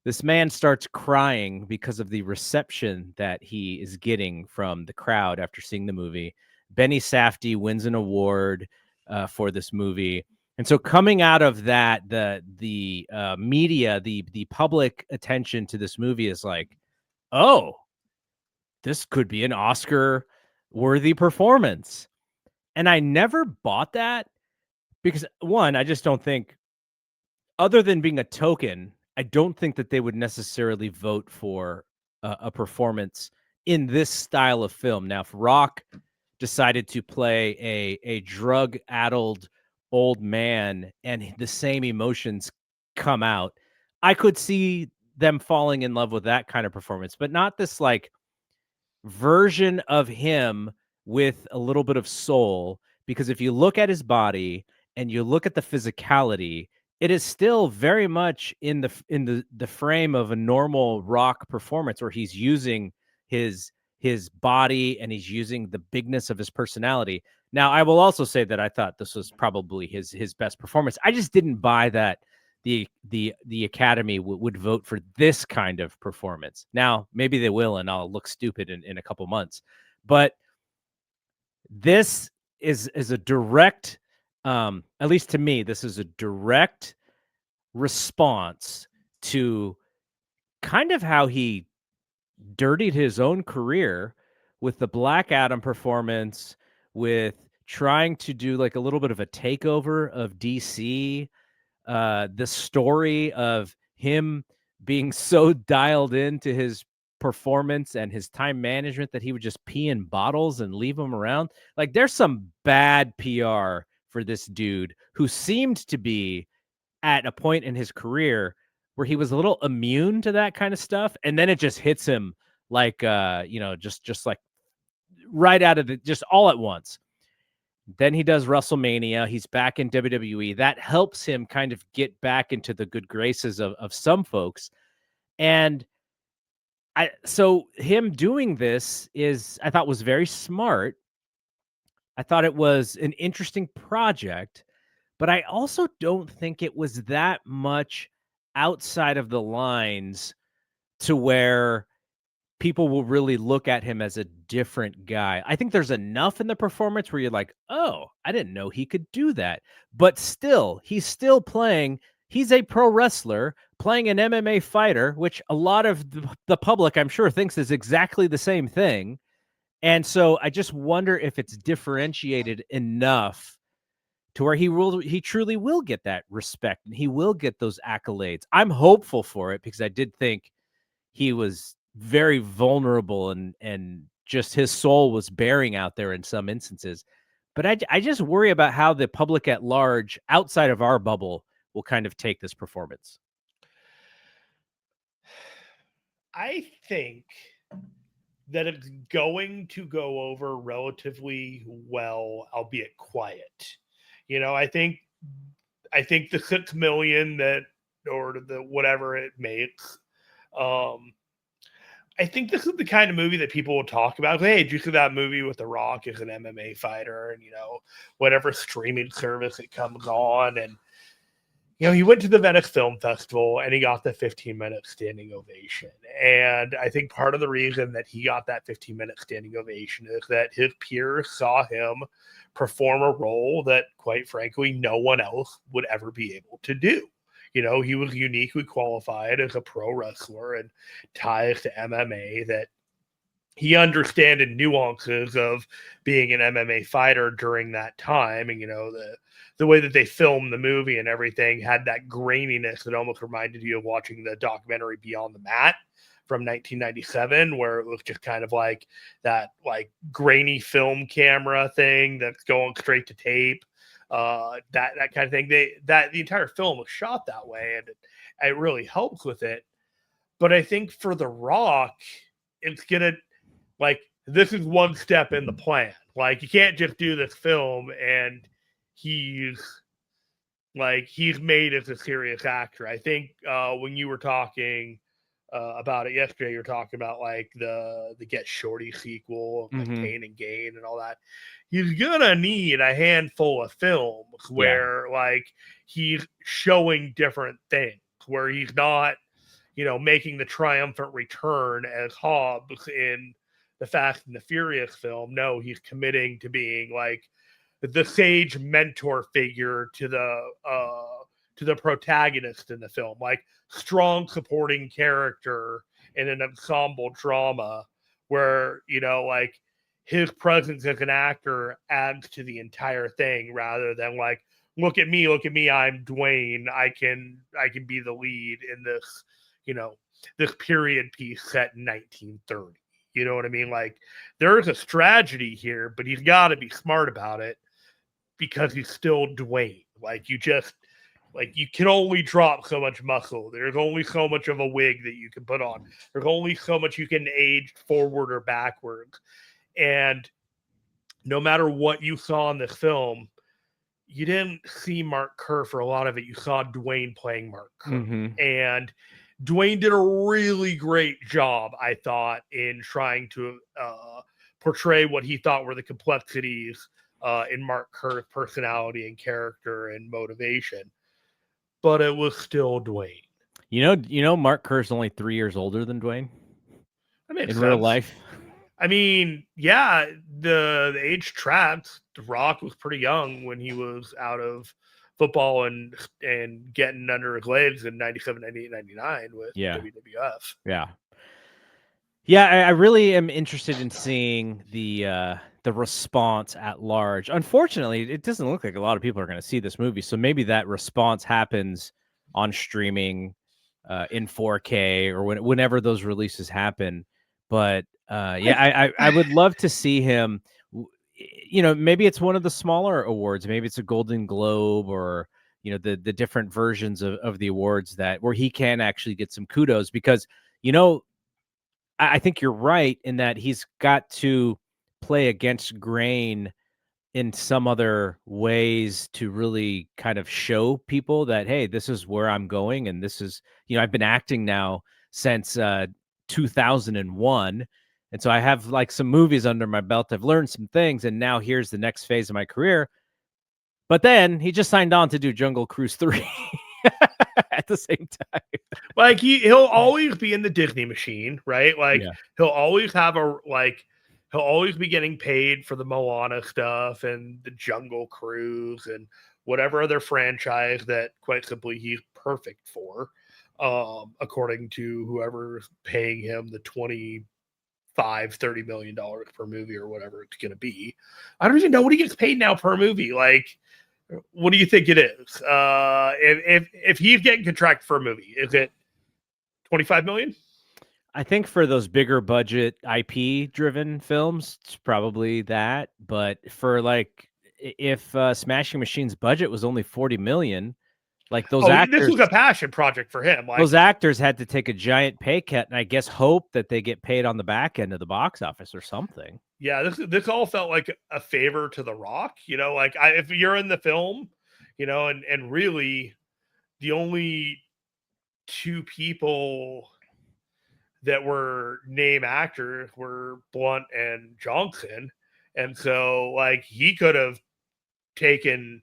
this man starts crying because of the reception that he is getting from the crowd after seeing the movie? Benny Safdie wins an award for this movie. And so coming out of that, the media, the public attention to this movie is like, oh, this could be an Oscar worthy performance. And I never bought that because one, I just don't think, other than being a token, I don't think that they would necessarily vote for a performance in this style of film. Now, if Rock decided to play a drug-addled old man and the same emotions come out, I could see them falling in love with that kind of performance, but not this like version of him with a little bit of soul. Because if you look at his body and you look at the physicality, it is still very much in the frame of a normal Rock performance where he's using his body and he's using the bigness of his personality. Now, I will also say that I thought this was probably his best performance. I just didn't buy that the Academy would vote for this kind of performance. Now, maybe they will, and I'll look stupid in a couple months. But this is a direct, at least to me, this is a direct response to kind of how he dirtied his own career with the Black Adam performance, with trying to do like a little bit of a takeover of DC, the story of him being so dialed into his performance and his time management that he would just pee in bottles and leave them around. Like there's some bad PR for this dude who seemed to be at a point in his career where he was a little immune to that kind of stuff, and then it just hits him like just like right out of the just all at once. Then he does WrestleMania. He's back in WWE. That helps him kind of get back into the good graces of some folks. And so him doing this I thought was very smart. I thought it was an interesting project, but I also don't think it was that much outside of the lines to where people will really look at him as a different guy. I think there's enough in the performance where you're like, "Oh, I didn't know he could do that." But still, he's a pro wrestler playing an MMA fighter, which a lot of the public, I'm sure, thinks is exactly the same thing. And so I just wonder if it's differentiated enough to where he truly will get that respect and he will get those accolades. I'm hopeful for it because I did think he was very vulnerable and just his soul was bearing out there in some instances. But I just worry about how the public at large, outside of our bubble, will kind of take this performance. I think that it's going to go over relatively well, albeit quiet. I think the 6 million that or the whatever it makes, um, I think this is the kind of movie that people will talk about. Hey, did you see that movie with The Rock as an MMA fighter and whatever streaming service it comes on? And he went to the Venice Film Festival and he got the 15-minute standing ovation. And I think part of the reason that he got that 15-minute standing ovation is that his peers saw him perform a role that, quite frankly, no one else would ever be able to do. He was uniquely qualified as a pro wrestler and ties to MMA that he understood the nuances of being an MMA fighter during that time. And, the way that they filmed the movie and everything had that graininess that almost reminded you of watching the documentary Beyond the Mat from 1997, where it was just kind of like that, like grainy film camera thing that's going straight to tape. That kind of thing. The entire film was shot that way, and it really helps with it. But I think for The Rock, it's gonna like this is one step in the plan. Like you can't just do this film and he's made as a serious actor. I think when you were talking about it yesterday, you're talking about like the Get Shorty sequel, like Pain and Gain and all that. He's gonna need a handful of films where like he's showing different things, where he's not, making the triumphant return as Hobbs in the Fast and the Furious film. No, he's committing to being like the sage mentor figure to the protagonist in the film, like strong supporting character in an ensemble drama where like his presence as an actor adds to the entire thing rather than like look at me, I'm Dwayne, I can be the lead in this this period piece set in 1930. You know what I mean? Like there's a strategy here, but he's got to be smart about it because he's still Dwayne. Like you can only drop so much muscle. There's only so much of a wig that you can put on. There's only so much you can age forward or backwards. And no matter what you saw in this film, you didn't see Mark Kerr for a lot of it. You saw Dwayne playing Mark Kerr. And Dwayne did a really great job, I thought, in trying to portray what he thought were the complexities in Mark Kerr's personality and character and motivation. But it was still Dwayne. Mark Kerr's only 3 years older than Dwayne That makes in sense. real life. I mean, yeah, the age trapped. The Rock was pretty young when he was out of football and getting under his legs in 97, 98, 99 with Yeah. WWF. Yeah. Yeah, I really am interested in seeing the response at large. Unfortunately, it doesn't look like a lot of people are going to see this movie, so maybe that response happens on streaming in 4K or whenever those releases happen. But yeah, I would love to see him. Maybe it's one of the smaller awards. Maybe it's a Golden Globe or the different versions of the awards that where he can actually get some kudos because you know I think you're right in that he's got to play against grain in some other ways to really kind of show people that, hey, this is where I'm going. And this is, I've been acting now since 2001. And so I have like some movies under my belt. I've learned some things. And now here's the next phase of my career. But then he just signed on to do Jungle Cruise 3 at the same time. Like he'll always be in the Disney machine, right? Like Yeah. he'll always have he'll always be getting paid for the Moana stuff and the Jungle Cruise and whatever other franchise that quite simply he's perfect for. According to whoever's paying him the 25-30 million dollars per movie or whatever it's gonna be. I don't even know what he gets paid now per movie. Like, what do you think it is? If he's getting contracted for a movie, is it 25 million? I think for those bigger budget IP driven films, it's probably that. But for like, if Smashing Machines budget was only 40 million, like Oh, this was a passion project for him. Like those actors had to take a giant pay cut, and I guess hope that they get paid on the back end of the box office or something. yeah, this all felt like a favor to The Rock. Like if you're in the film, and really the only two people that were name actors were Blunt and Johnson. And so like taken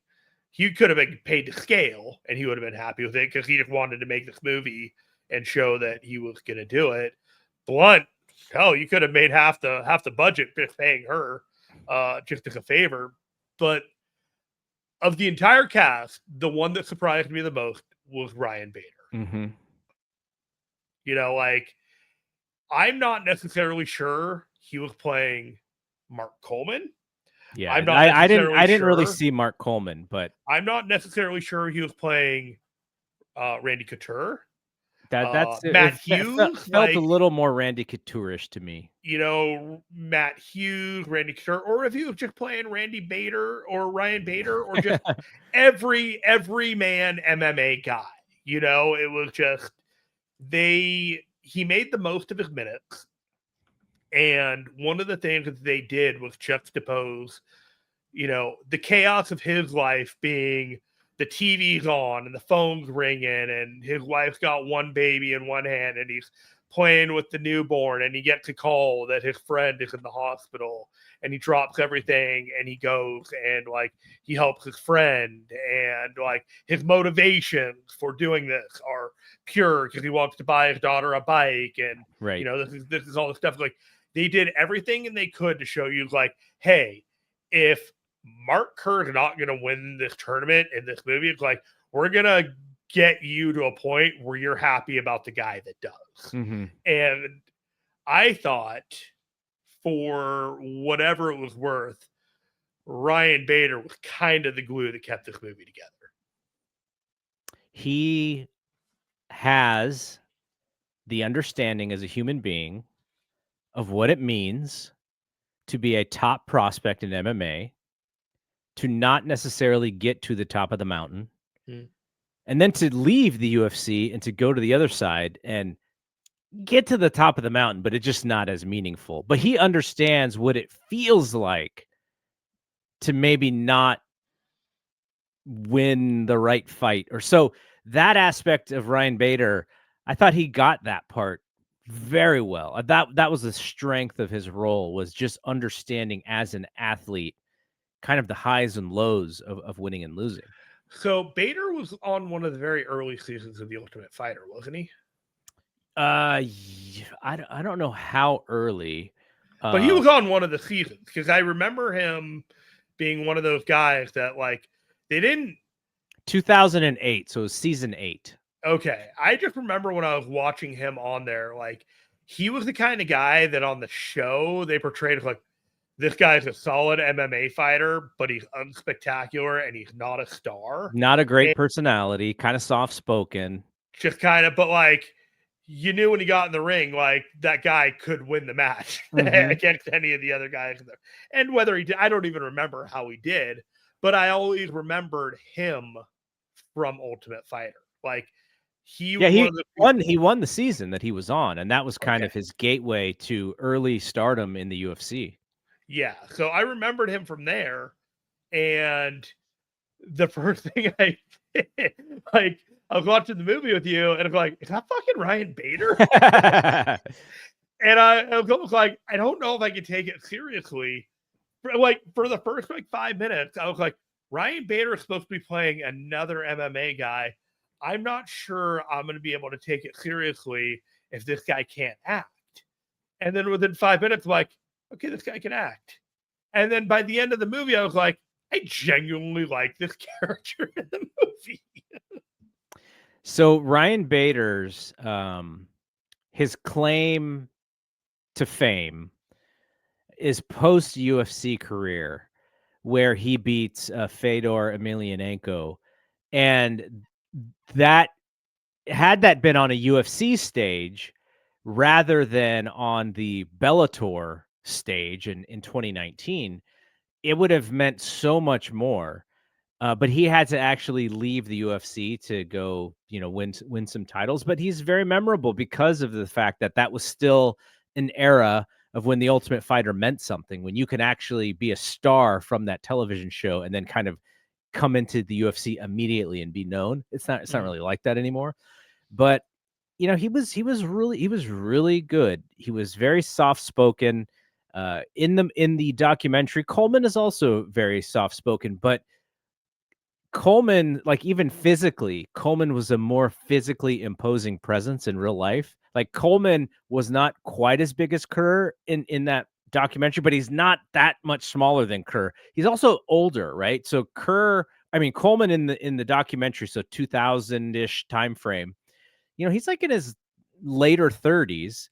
he could have been paid to scale and he would have been happy with it because he just wanted to make this movie and show that he was going to do it. Blunt, hell, you could have made half the budget just paying her just as a favor. But of the entire cast, the one that surprised me the most was Ryan Bader. Mm-hmm. Like I'm not necessarily sure he was playing Mark Coleman. Yeah, I'm not I didn't sure. really see Mark Coleman, but I'm not necessarily sure he was playing Randy Couture. that's Matt Hughes, felt a little more Randy Couture-ish to me. Matt Hughes, Randy Couture, or if he was just playing Randy Bader or Ryan Bader or just every man MMA guy. It was just he made the most of his minutes. And one of the things that they did was juxtapose, the chaos of his life being the TV's on and the phone's ringing and his wife's got one baby in one hand and he's playing with the newborn and he gets a call that his friend is in the hospital and he drops everything and he goes and like he helps his friend and like his motivations for doing this are pure because he wants to buy his daughter a bike and right. this is all the stuff like they did everything and they could to show you like, hey, if Mark Kerr is not going to win this tournament in this movie, it's like we're going to get you to a point where you're happy about the guy that does. Mm-hmm. And I thought for whatever it was worth, Ryan Bader was kind of the glue that kept this movie together. He has the understanding as a human being of what it means to be a top prospect in MMA, to not necessarily get to the top of the mountain, and then to leave the UFC and to go to the other side and get to the top of the mountain, but it's just not as meaningful. But he understands what it feels like to maybe not win the right fight or so. That aspect of Ryan Bader, I thought he got that part very well. That was the strength of his role, was just understanding as an athlete kind of the highs and lows of winning and losing. So Bader was on one of the very early seasons of The Ultimate Fighter, wasn't he? I don't know how early. But he was on one of the seasons because I remember him being one of those guys that like they didn't 2008, so it was season 8. Okay. I just remember when I was watching him on there, like he was the kind of guy that on the show they portrayed as like this guy's a solid MMA fighter, but he's unspectacular and he's not a star. Not a great And personality, kind of soft spoken. just kind of, but like you knew when he got in the ring, like that guy could win the match against any of the other guys. And whether he did, I don't even remember how he did, but I always remembered him from Ultimate Fighter. Like he won the season that he was on, and that was kind of his gateway to early stardom in the UFC. Yeah, so I remembered him from there, and the first thing I did, like I was watching the movie with you, and I'm like, is that fucking Ryan Bader? And I was like, I don't know if I can take it seriously. For the first like 5 minutes, I was like, Ryan Bader is supposed to be playing another MMA guy. I'm not sure I'm going to be able to take it seriously if this guy can't act. And then within 5 minutes, I'm like, okay, this guy can act. And then by the end of the movie, I was like, I genuinely like this character in the movie. So Ryan Bader's his claim to fame is post UFC career, where he beats Fedor Emelianenko, and that had that been on a UFC stage rather than on the Bellator stage in 2019, it would have meant so much more. But he had to actually leave the UFC to go, win some titles. But he's very memorable because of the fact that that was still an era of when the Ultimate Fighter meant something, when you can actually be a star from that television show and then kind of come into the UFC immediately and be known. It's not really like that anymore. But he was really good. He was very soft spoken. In the documentary, Coleman is also very soft spoken, but Coleman, like even physically, Coleman was a more physically imposing presence in real life. Like Coleman was not quite as big as Kerr in that documentary, but he's not that much smaller than Kerr. He's also older, right? So Coleman in the documentary, so 2000-ish time frame, he's like in his later 30s,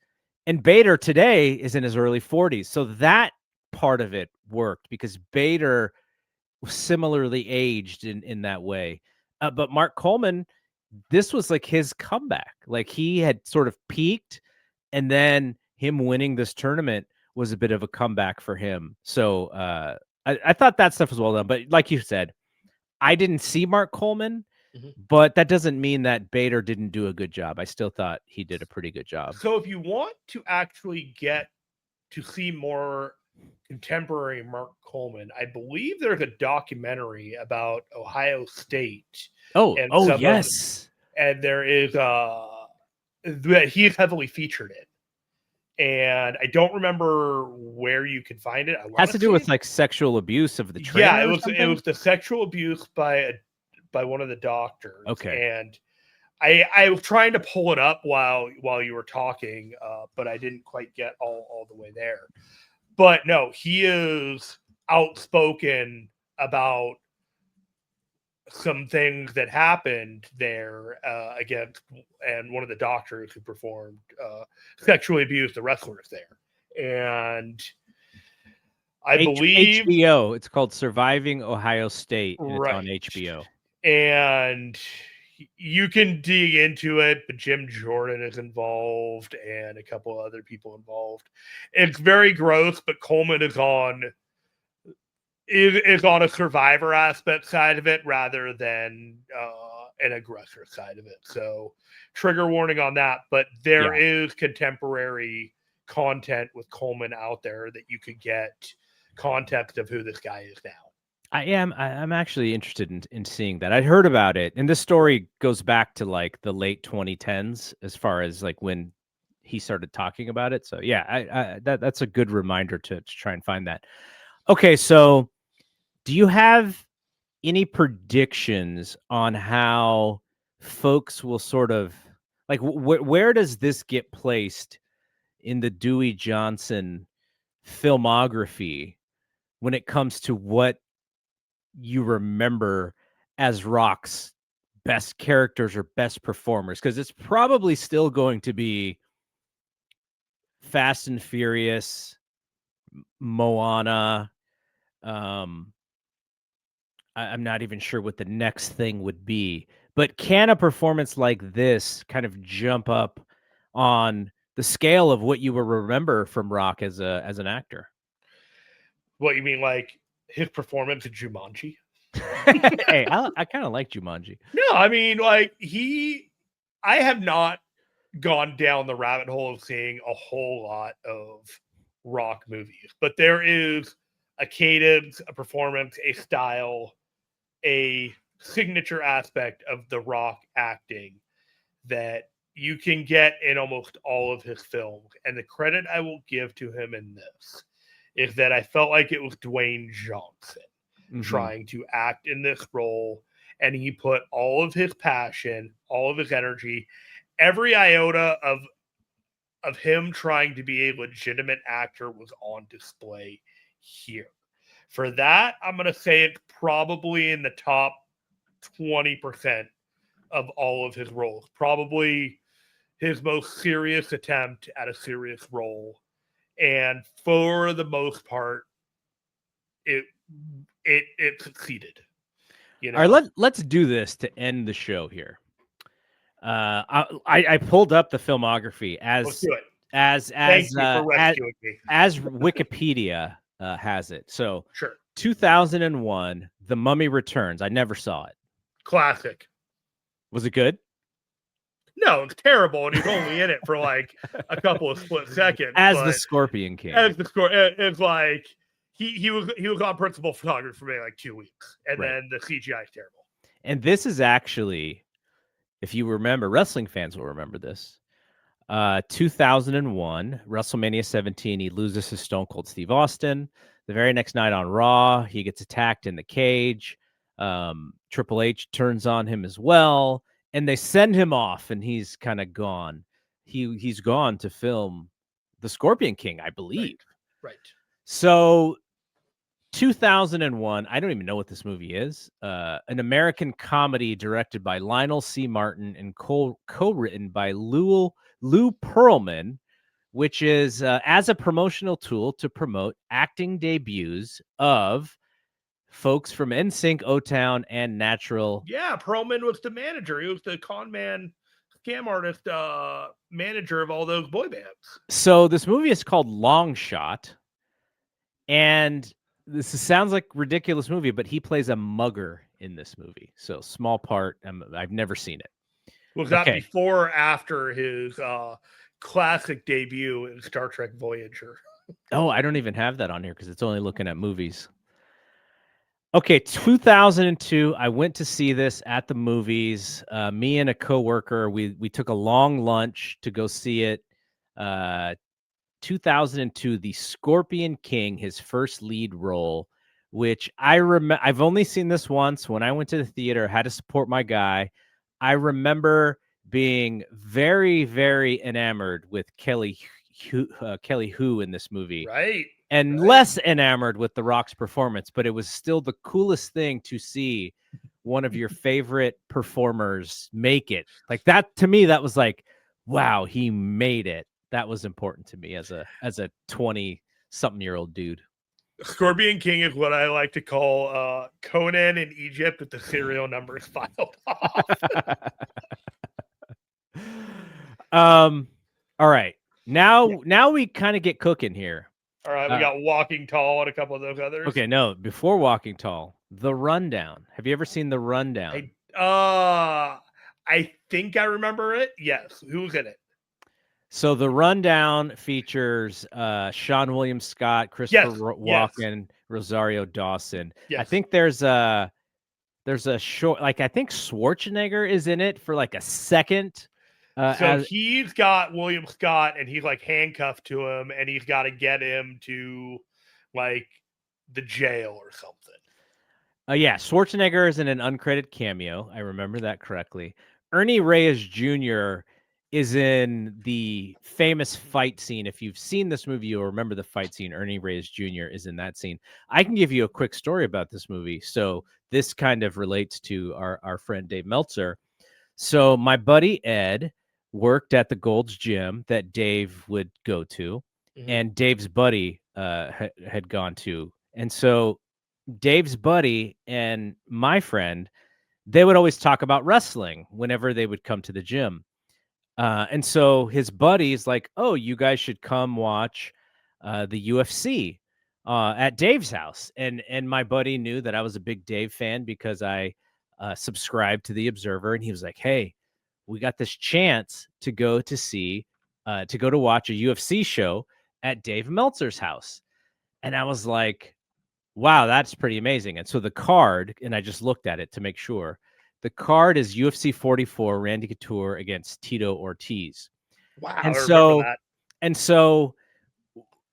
and Bader today is in his early 40s. So that part of it worked because Bader similarly aged in that way. But Mark Coleman, this was like his comeback. Like he had sort of peaked, and then him winning this tournament was a bit of a comeback for him. So I thought that stuff was well done. But like you said, I didn't see Mark Coleman, but that doesn't mean that Bader didn't do a good job. I still thought he did a pretty good job. So if you want to actually get to see more contemporary Mark Coleman, I believe there's a documentary about Ohio State. Yes. And there is that he's heavily featured in. And I don't remember where you can find it. Has to do with like sexual abuse of the trainer. Yeah, it was the sexual abuse by one of the doctors. Okay. And I was trying to pull it up while you were talking, but I didn't quite get all the way there. But no, he is outspoken about some things that happened there against, and one of the doctors who performed sexually abused the wrestlers there. And I believe HBO. It's called Surviving Ohio State, and right. It's on HBO. And you can dig into it, but Jim Jordan is involved and a couple of other people involved. It's very gross, but Coleman is on a survivor aspect side of it rather than an aggressor side of it. So trigger warning on that, but there is contemporary content with Coleman out there that you could get context of who this guy is now. I'm actually interested in seeing that. I'd heard about it, and this story goes back to like the late 2010s as far as like when he started talking about it. So yeah, that's a good reminder to try and find that. Okay, so do you have any predictions on how folks will sort of like where does this get placed in the Dewey Johnson filmography when it comes to what you remember as Rock's best characters or best performers? Because it's probably still going to be Fast and Furious, Moana. I'm not even sure what the next thing would be, but can a performance like this kind of jump up on the scale of what you will remember from Rock as an actor? What you mean, like his performance in Jumanji? Hey, I kind of like Jumanji. No, I mean, like I have not gone down the rabbit hole of seeing a whole lot of Rock movies, but there is a cadence, a performance, a style, a signature aspect of the Rock acting that you can get in almost all of his films. And the credit I will give to him in this is that I felt like it was Dwayne Johnson trying to act in this role. And he put all of his passion, all of his energy, every iota of him trying to be a legitimate actor was on display here. For that, I'm going to say it's probably in the top 20% of all of his roles. Probably his most serious attempt at a serious role. And for the most part, it succeeded. You know? All right, let's do this to end the show here. I pulled up the filmography Let's do it. as Thank you for rescuing me. as Wikipedia has it. So Sure. 2001, The Mummy Returns. I never saw it. Classic. Was it good? No, it's terrible, and he's only in it for like a couple of split seconds. As the Scorpion King. As the score, it's like he was on principal photography for maybe like 2 weeks, and then the CGI is terrible. And this is actually, if you remember, wrestling fans will remember this. 2001, WrestleMania 17, he loses to Stone Cold Steve Austin. The very next night on Raw, he gets attacked in the cage. Triple H turns on him as well, and they send him off, and he's kind of gone. He's gone to film The Scorpion King, I believe. Right. So 2001, I don't even know what this movie is. An American comedy directed by Lionel C. Martin and co-written by Lou Pearlman, which is as a promotional tool to promote acting debuts of folks from NSYNC, O-Town, and Natural. Yeah, Pearlman was the manager. He was the con man, scam artist, manager of all those boy bands. So this movie is called Long Shot, and this sounds like a ridiculous movie, but he plays a mugger in this movie. So small part. I've never seen it. Was that before or after his classic debut in Star Trek Voyager? Oh, I don't even have that on here because it's only looking at movies. Okay, 2002, I went to see this at the movies. Me and a coworker, we took a long lunch to go see it. 2002, The Scorpion King, his first lead role, which I remember. I've only seen this once. When I went to the theater, I had to support my guy. I remember being very, very enamored with Kelly Hu in this movie. Right. And less enamored with The Rock's performance, but it was still the coolest thing to see one of your favorite performers make it. Like that, to me, that was like, wow, he made it. That was important to me as a 20-something-year-old dude. Scorpion King is what I like to call Conan in Egypt with the serial numbers filed off. All right. Now we kind of get cooking here. All right, we got Walking Tall and a couple of those others. Okay, no, before Walking Tall, The Rundown. Have you ever seen The Rundown? I think I remember it. Yes. Who's in it? So The Rundown features Sean William Scott, Christopher Walken, Rosario Dawson. I think there's a short, like I think Schwarzenegger is in it for like a second. So he's got William Scott and he's like handcuffed to him and he's got to get him to like the jail or something. Yeah, Schwarzenegger is in an uncredited cameo. I remember that correctly. Ernie Reyes Jr. is in the famous fight scene. If you've seen this movie, you'll remember the fight scene. Ernie Reyes Jr. is in that scene. I can give you a quick story about this movie. So this kind of relates to our friend Dave Meltzer. So my buddy Ed worked at the Gold's Gym that Dave would go to, and Dave's buddy had gone to. And so Dave's buddy and my friend, they would always talk about wrestling whenever they would come to the gym. And so his buddy's like, "Oh, you guys should come watch the UFC at Dave's house." And my buddy knew that I was a big Dave fan because I subscribed to the Observer, and he was like, "Hey, we got this chance to go to watch a UFC show at Dave Meltzer's house." And I was like, "Wow, that's pretty amazing." And so the card, and I just looked at it to make sure. The card is UFC 44, Randy Couture against Tito Ortiz. Wow, And I remember so that. and so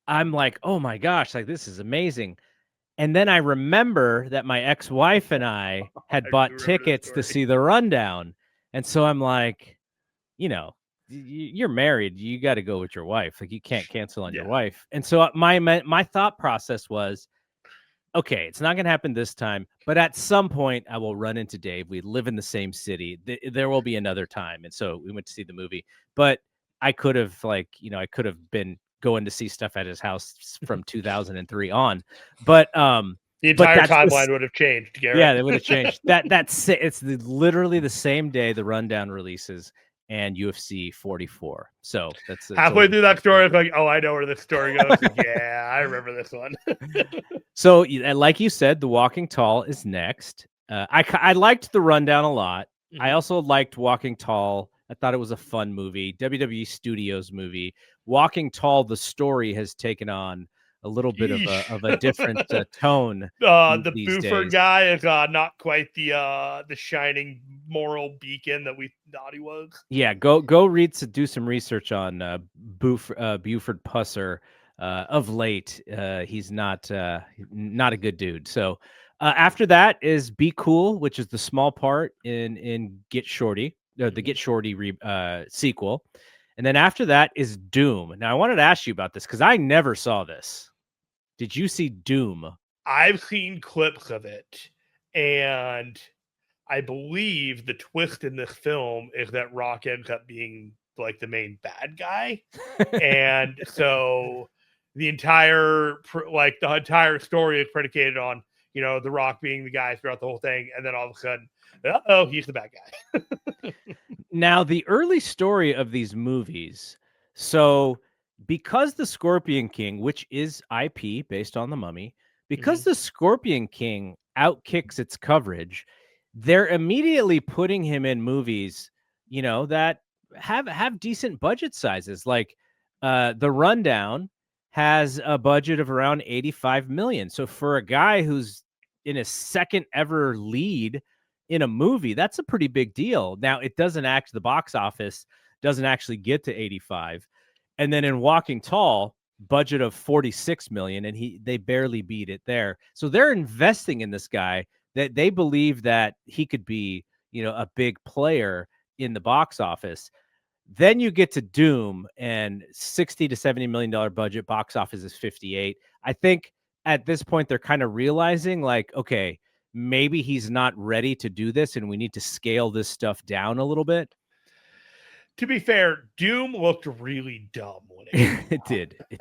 I'm like, "Oh my gosh, like this is amazing." And then I remember that my ex-wife and I I had do bought remember this tickets to story. see the rundown. And so I'm like, you're married, you got to go with your wife. Like you can't cancel on your Yeah. wife. And so my thought process was, okay, it's not going to happen this time, but at some point I will run into Dave. We live in the same city. There will be another time. And so we went to see the movie, but I could have I could have been going to see stuff at his house from 2003 on, but The but entire that's timeline would have changed, Garrett. yeah, they would have changed. It's literally the same day the rundown releases and UFC 44. So it's a Halfway little through that bit story, I was like, oh, I know where this story goes. Like, yeah, I remember this one. So, like you said, The Walking Tall is next. I liked the rundown a lot. I also liked Walking Tall. I thought it was a fun movie. WWE Studios movie. Walking Tall, the story has taken on a little bit of Yeesh. a different tone The these Buford days. guy is not quite the shining moral beacon that we thought he was. Yeah, go do some research on Buford Pusser. Of late, he's not a good dude. So after that is Be Cool, which is the small part in Get Shorty, the Get Shorty sequel, and then after that is Doom. Now I wanted to ask you about this because I never saw this. Did you see Doom? I've seen clips of it, and I believe the twist in this film is that Rock ends up being like the main bad guy, and so the entire story is predicated on the Rock being the guy throughout the whole thing, and then all of a sudden, oh, he's the bad guy. Now, the early story of these movies, so because the Scorpion King, which is IP based on the Mummy, because the Scorpion King outkicks its coverage, they're immediately putting him in movies, that have decent budget sizes. Like The Rundown has a budget of around 85 million. So for a guy who's in his second ever lead in a movie, that's a pretty big deal. Now, it doesn't the box office doesn't actually get to 85. And then in Walking Tall, budget of 46 million, and they barely beat it there. So they're investing in this guy that they believe that he could be, a big player in the box office. Then you get to Doom and 60 to 70 million dollar budget, box office is 58. I think at this point they're kind of realizing like, okay, maybe he's not ready to do this and we need to scale this stuff down a little bit. To be fair, Doom looked really dumb when it It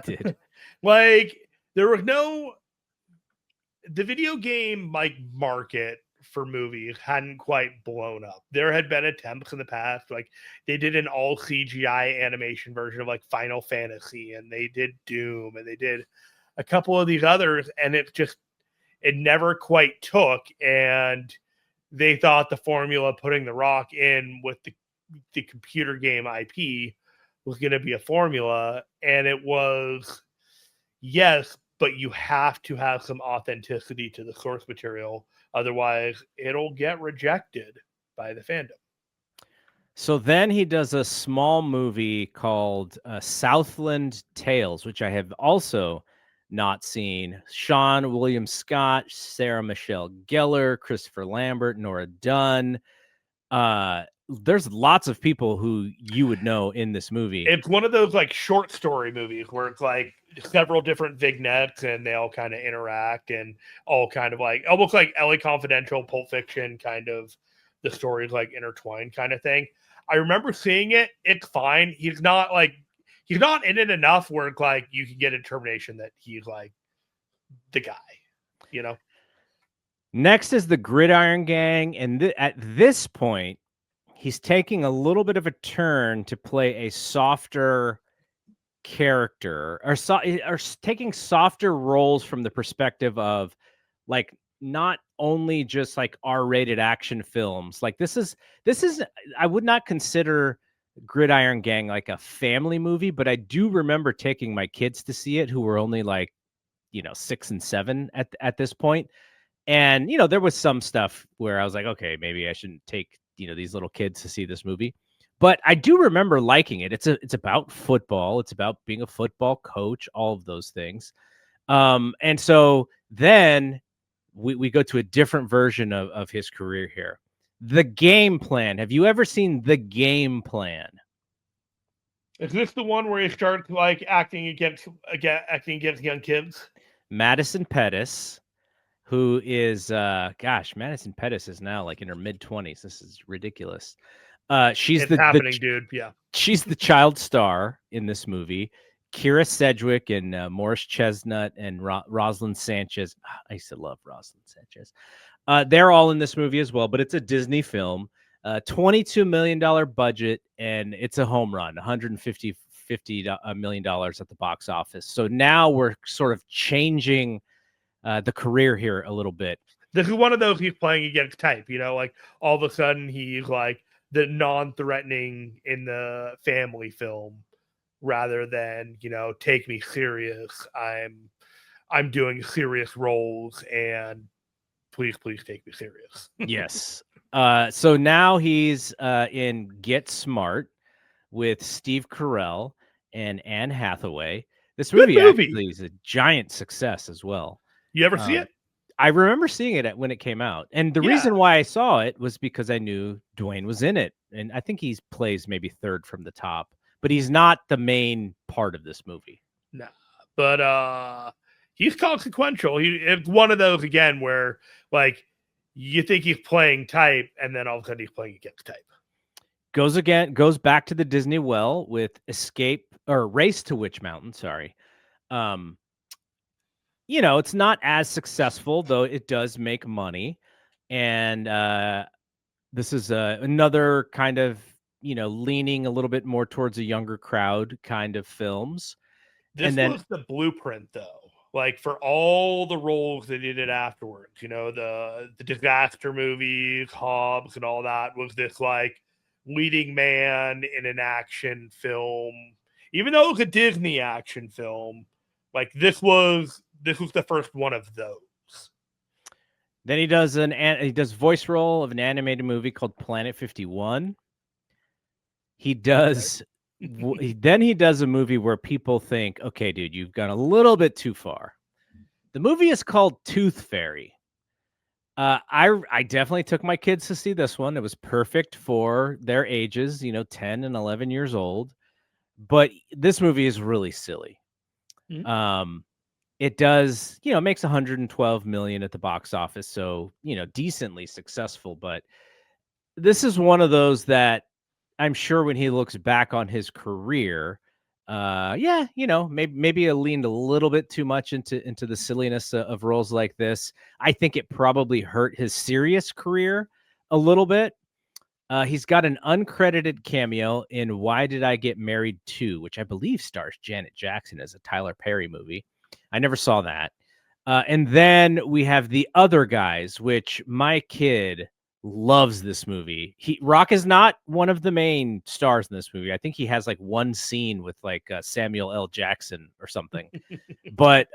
did. Like there was the video game market for movies hadn't quite blown up. There had been attempts in the past, like they did an all CGI animation version of like Final Fantasy, and they did Doom, and they did a couple of these others, and it never quite took. And they thought the formula putting The Rock in with the computer game IP was going to be a formula, and it was, yes, but you have to have some authenticity to the source material. Otherwise, it'll get rejected by the fandom. So then he does a small movie called Southland Tales, which I have also not seen. Sean William Scott, Sarah Michelle Gellar, Christopher Lambert, Nora Dunn. there's lots of people who you would know in this movie. It's one of those like short story movies where it's like several different vignettes and they all kind of interact and all kind of like almost like LA Confidential, Pulp Fiction, kind of the stories like intertwined kind of thing. I remember seeing it. It's fine. He's not in it enough where it's like you can get a determination that he's like the guy, you know? Next is the Gridiron Gang, and at this point, he's taking a little bit of a turn to play a softer character, or taking softer roles from the perspective of, like, not only just like R-rated action films. Like this is I would not consider Gridiron Gang like a family movie, but I do remember taking my kids to see it who were only like, 6 and 7 at this point. And, there was some stuff where I was like, okay, maybe I shouldn't take, these little kids to see this movie. But I do remember liking it. It's about football. It's about being a football coach, all of those things. And so then we go to a different version of his career here. The Game Plan. Have you ever seen The Game Plan? Is this the one where he starts like acting against young kids? Madison Pettis, who is Madison Pettis is now like in her mid-20s. This is ridiculous. She's dude. Yeah. She's the child star in this movie. Kira Sedgwick and Morris Chestnut and Rosalind Sanchez. I used to love Rosalind Sanchez. They're all in this movie as well, but it's a Disney film. $22 million budget, and it's a home run. $150 million at the box office. So now we're sort of changing the career here a little bit. This is one of those he's playing against type, like all of a sudden he's like the non-threatening in the family film rather than, take me serious. I'm doing serious roles and please take me serious. Yes. So now he's in Get Smart with Steve Carell and Anne Hathaway. This movie actually is a giant success as well. You ever see it? I remember seeing it when it came out. And the reason why I saw it was because I knew Dwayne was in it. And I think he plays maybe third from the top, but he's not the main part of this movie. No, but he's consequential. It's one of those, again, where like you think he's playing type and then all of a sudden he's playing against type. Goes back to the Disney well with Race to Witch Mountain. Sorry. It's not as successful, though it does make money. And this is another kind of, leaning a little bit more towards a younger crowd kind of films. This was the blueprint, though. Like for all the roles that he did afterwards, the disaster movies, Hobbs, and all that, was this like leading man in an action film. Even though it was a Disney action film, like this was the first one of those. Then he does voice role of an animated movie called Planet 51. He does then he does a movie where people think, okay, dude, you've gone a little bit too far. The movie is called Tooth Fairy. I definitely took my kids to see this one. It was perfect for their ages, 10 and 11 years old. But this movie is really silly. Mm-hmm. It does, makes 112 million at the box office. So, decently successful. But this is one of those that I'm sure when he looks back on his career, maybe it leaned a little bit too much into the silliness of roles like this. I think it probably hurt his serious career a little bit. He's got an uncredited cameo in Why Did I Get Married 2, which I believe stars Janet Jackson as a Tyler Perry movie. I never saw that. And then we have The Other Guys, which my kid loves this movie. Rock is not one of the main stars in this movie. I think he has like one scene with like Samuel L. Jackson or something. But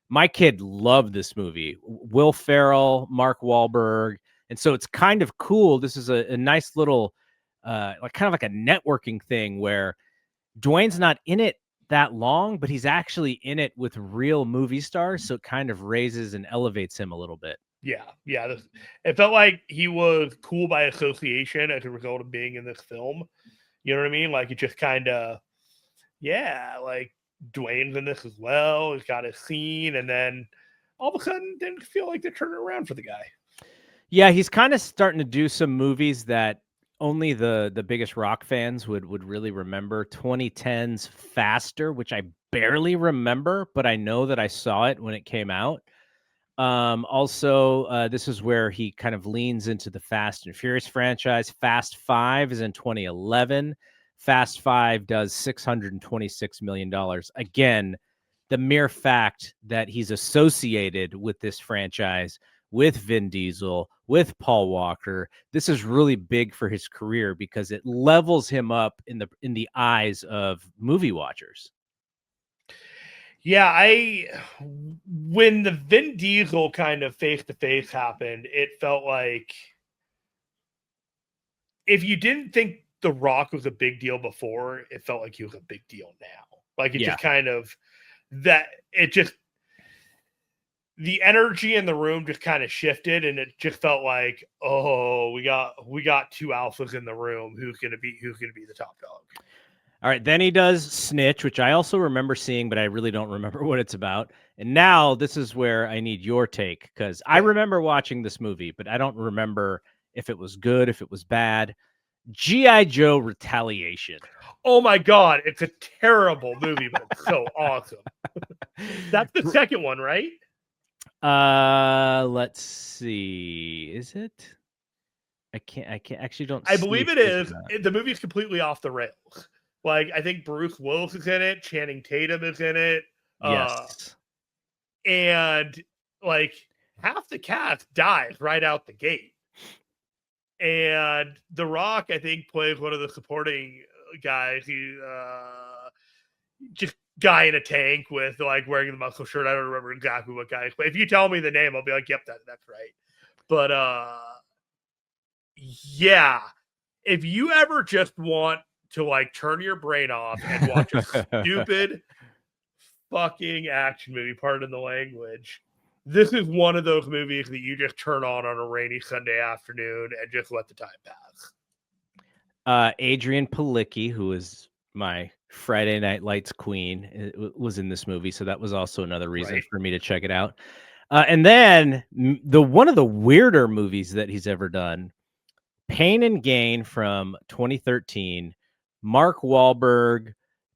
my kid loved this movie. Will Ferrell, Mark Wahlberg. And so it's kind of cool. This is a nice little like kind of like a networking thing where Dwayne's not in it that long, but he's actually in it with real movie stars. So it kind of raises and elevates him a little bit. Yeah. It felt like he was cool by association as a result of being in this film. You know what I mean? Like it just kind of, yeah, like Dwayne's in this as well. He's got a scene, and then all of a sudden, didn't feel like they're turning around for the guy. Yeah, he's kind of starting to do some movies that only the biggest rock fans would really remember. 2010's Faster, which I barely remember, but I know that I saw it when it came out. Also, this is where he kind of leans into the Fast and Furious franchise. Fast 5 is in 2011. Fast 5 does $626 million. Again, the mere fact that he's associated with this franchise, with Vin Diesel, with Paul Walker, this is really big for his career because it levels him up in the eyes of movie watchers. Yeah, when the Vin Diesel kind of face to face happened, it felt like if you didn't think The Rock was a big deal before, it felt like he was a big deal now. Like it Yeah. just kind of the energy in the room just kind of shifted, and it just felt like, oh, we got two alphas in the room. Who's gonna be the top dog? All right, then he does Snitch, which I also remember seeing, but I really don't remember what it's about. And now this is where I need your take, because I remember watching this movie, but I don't remember if it was good, if it was bad. G.I. Joe Retaliation. Oh my God, it's a terrible movie, but it's so awesome. That's the second one, right? Let's see. Is it? I can't actually don't. I believe it is. The movie is completely off the rails. Like I think Bruce Willis is in it, Channing Tatum is in it. Yes. And like half the cast dies right out the gate. And The Rock, I think, plays one of the supporting guys. He just guy in a tank with like wearing the muscle shirt. I don't remember exactly what guy. But if you tell me the name, I'll be like, yep, that's right. But yeah, if you ever just want to like turn your brain off and watch a stupid fucking action movie, pardon the language, this is one of those movies that you just turn on a rainy Sunday afternoon and just let the time pass. Adrian Palicki, who is my Friday Night Lights queen, was in this movie, so that was also another reason for me to check it out. And then one of the weirder movies that he's ever done, Pain and Gain from 2013, Mark Wahlberg,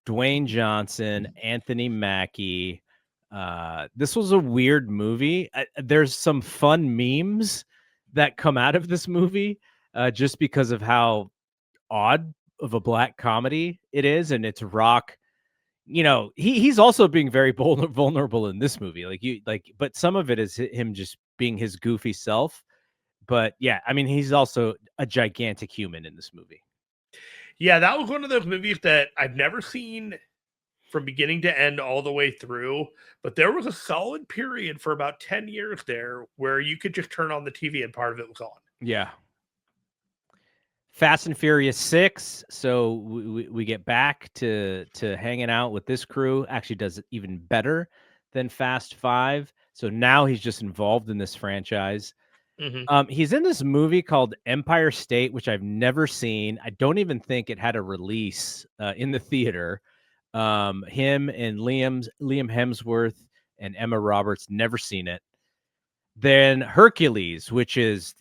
Dwayne Johnson, Anthony Mackie. This was a weird movie. There's some fun memes that come out of this movie just because of how odd of a black comedy it is, and it's Rock. You know, he's also being very vulnerable in this movie. But some of it is him just being his goofy self. But yeah, I mean, he's also a gigantic human in this movie. Yeah, that was one of those movies that I've never seen from beginning to end all the way through, but there was a solid period for about 10 years there where you could just turn on the TV and part of it was on. Yeah. Fast and Furious 6. So we get back to hanging out with this crew. Actually does it even better than Fast 5. So now he's just involved in this franchise. Mm-hmm. He's in this movie called Empire State, which I've never seen. I don't even think it had a release in the theater. Him and Liam Hemsworth and Emma Roberts, never seen it. Then Hercules, which is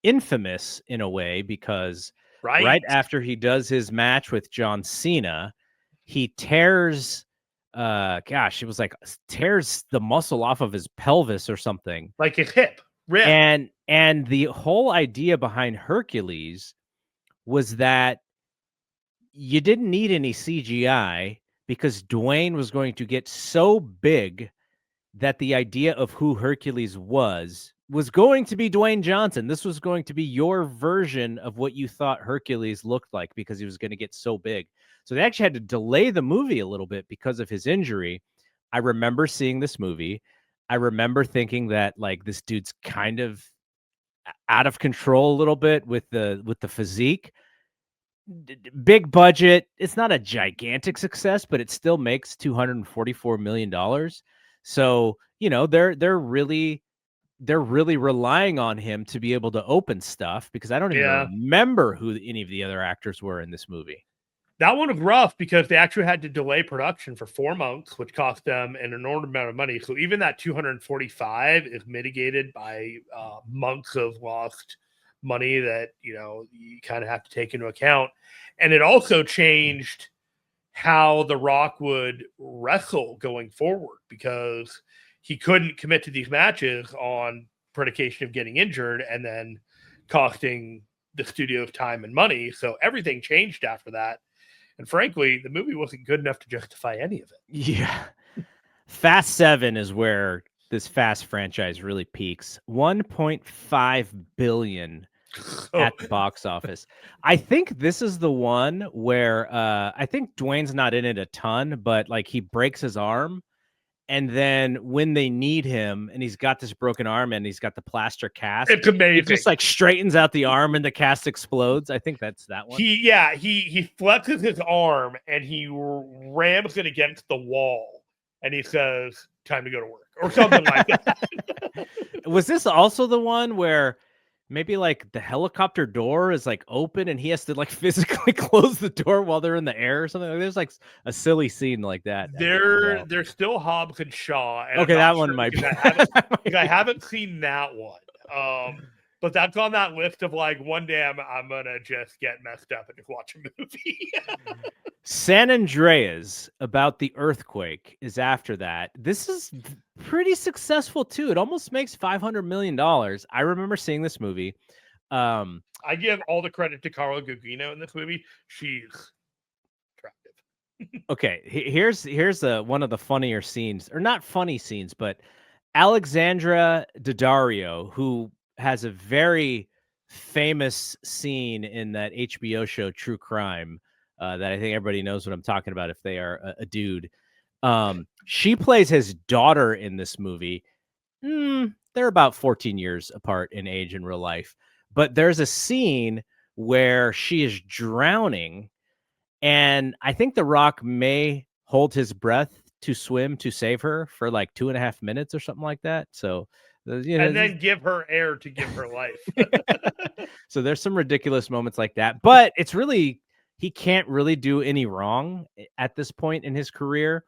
infamous in a way because right after he does his match with John Cena, he tears it was like tears the muscle off of his pelvis or something, like his hip. Rip. And the whole idea behind Hercules was that you didn't need any CGI because Dwayne was going to get so big that the idea of who Hercules was going to be Dwayne Johnson. This was going to be your version of what you thought Hercules looked like because he was going to get so big. So they actually had to delay the movie a little bit because of his injury. I remember seeing this movie. I remember thinking that like this dude's kind of out of control a little bit with the physique. Big budget. It's not a gigantic success, but it still makes $244 million. So, you know, they're really they're really relying on him to be able to open stuff because I don't even remember who any of the other actors were in this movie. That one was rough because they actually had to delay production for 4 months, which cost them an enormous amount of money. So even that 245 is mitigated by months of lost money that, you kind of have to take into account. And it also changed how The Rock would wrestle going forward because he couldn't commit to these matches on predication of getting injured and then costing the studio's time and money. So everything changed after that. And frankly, the movie wasn't good enough to justify any of it. Yeah. Fast 7 is where this Fast franchise really peaks. 1.5 billion at the box office. I think this is the one where I think Dwayne's not in it a ton, but like he breaks his arm. And then when they need him and he's got this broken arm and he's got the plaster cast, it's amazing. He just like straightens out the arm and the cast explodes. I think that's that one. He flexes his arm and he rams it against the wall and he says, "Time to go to work," or something like that. Was this also the one where maybe like the helicopter door is like open and he has to like physically close the door while they're in the air or something? There's like a silly scene like that. They're still Hobbs and Shaw. And okay, that one might be. I haven't seen that one. But that's on that list of like one day I'm gonna just get messed up and just watch a movie. San Andreas, about the earthquake, is after that. This is pretty successful too. It almost makes $500 million. I remember seeing this movie. I give all the credit to Carla Gugino in this movie. She's attractive. Okay, here's one of the funnier scenes, or not funny scenes, but Alexandra Daddario, who has a very famous scene in that HBO show True Crime. That I think everybody knows what I'm talking about if they are a dude. She plays his daughter in this movie. They're about 14 years apart in age in real life. But there's a scene where she is drowning, and I think The Rock may hold his breath to swim to save her for like 2.5 minutes or something like that. So, and then give her air to give her life. So there's some ridiculous moments like that. But it's really... he can't really do any wrong at this point in his career.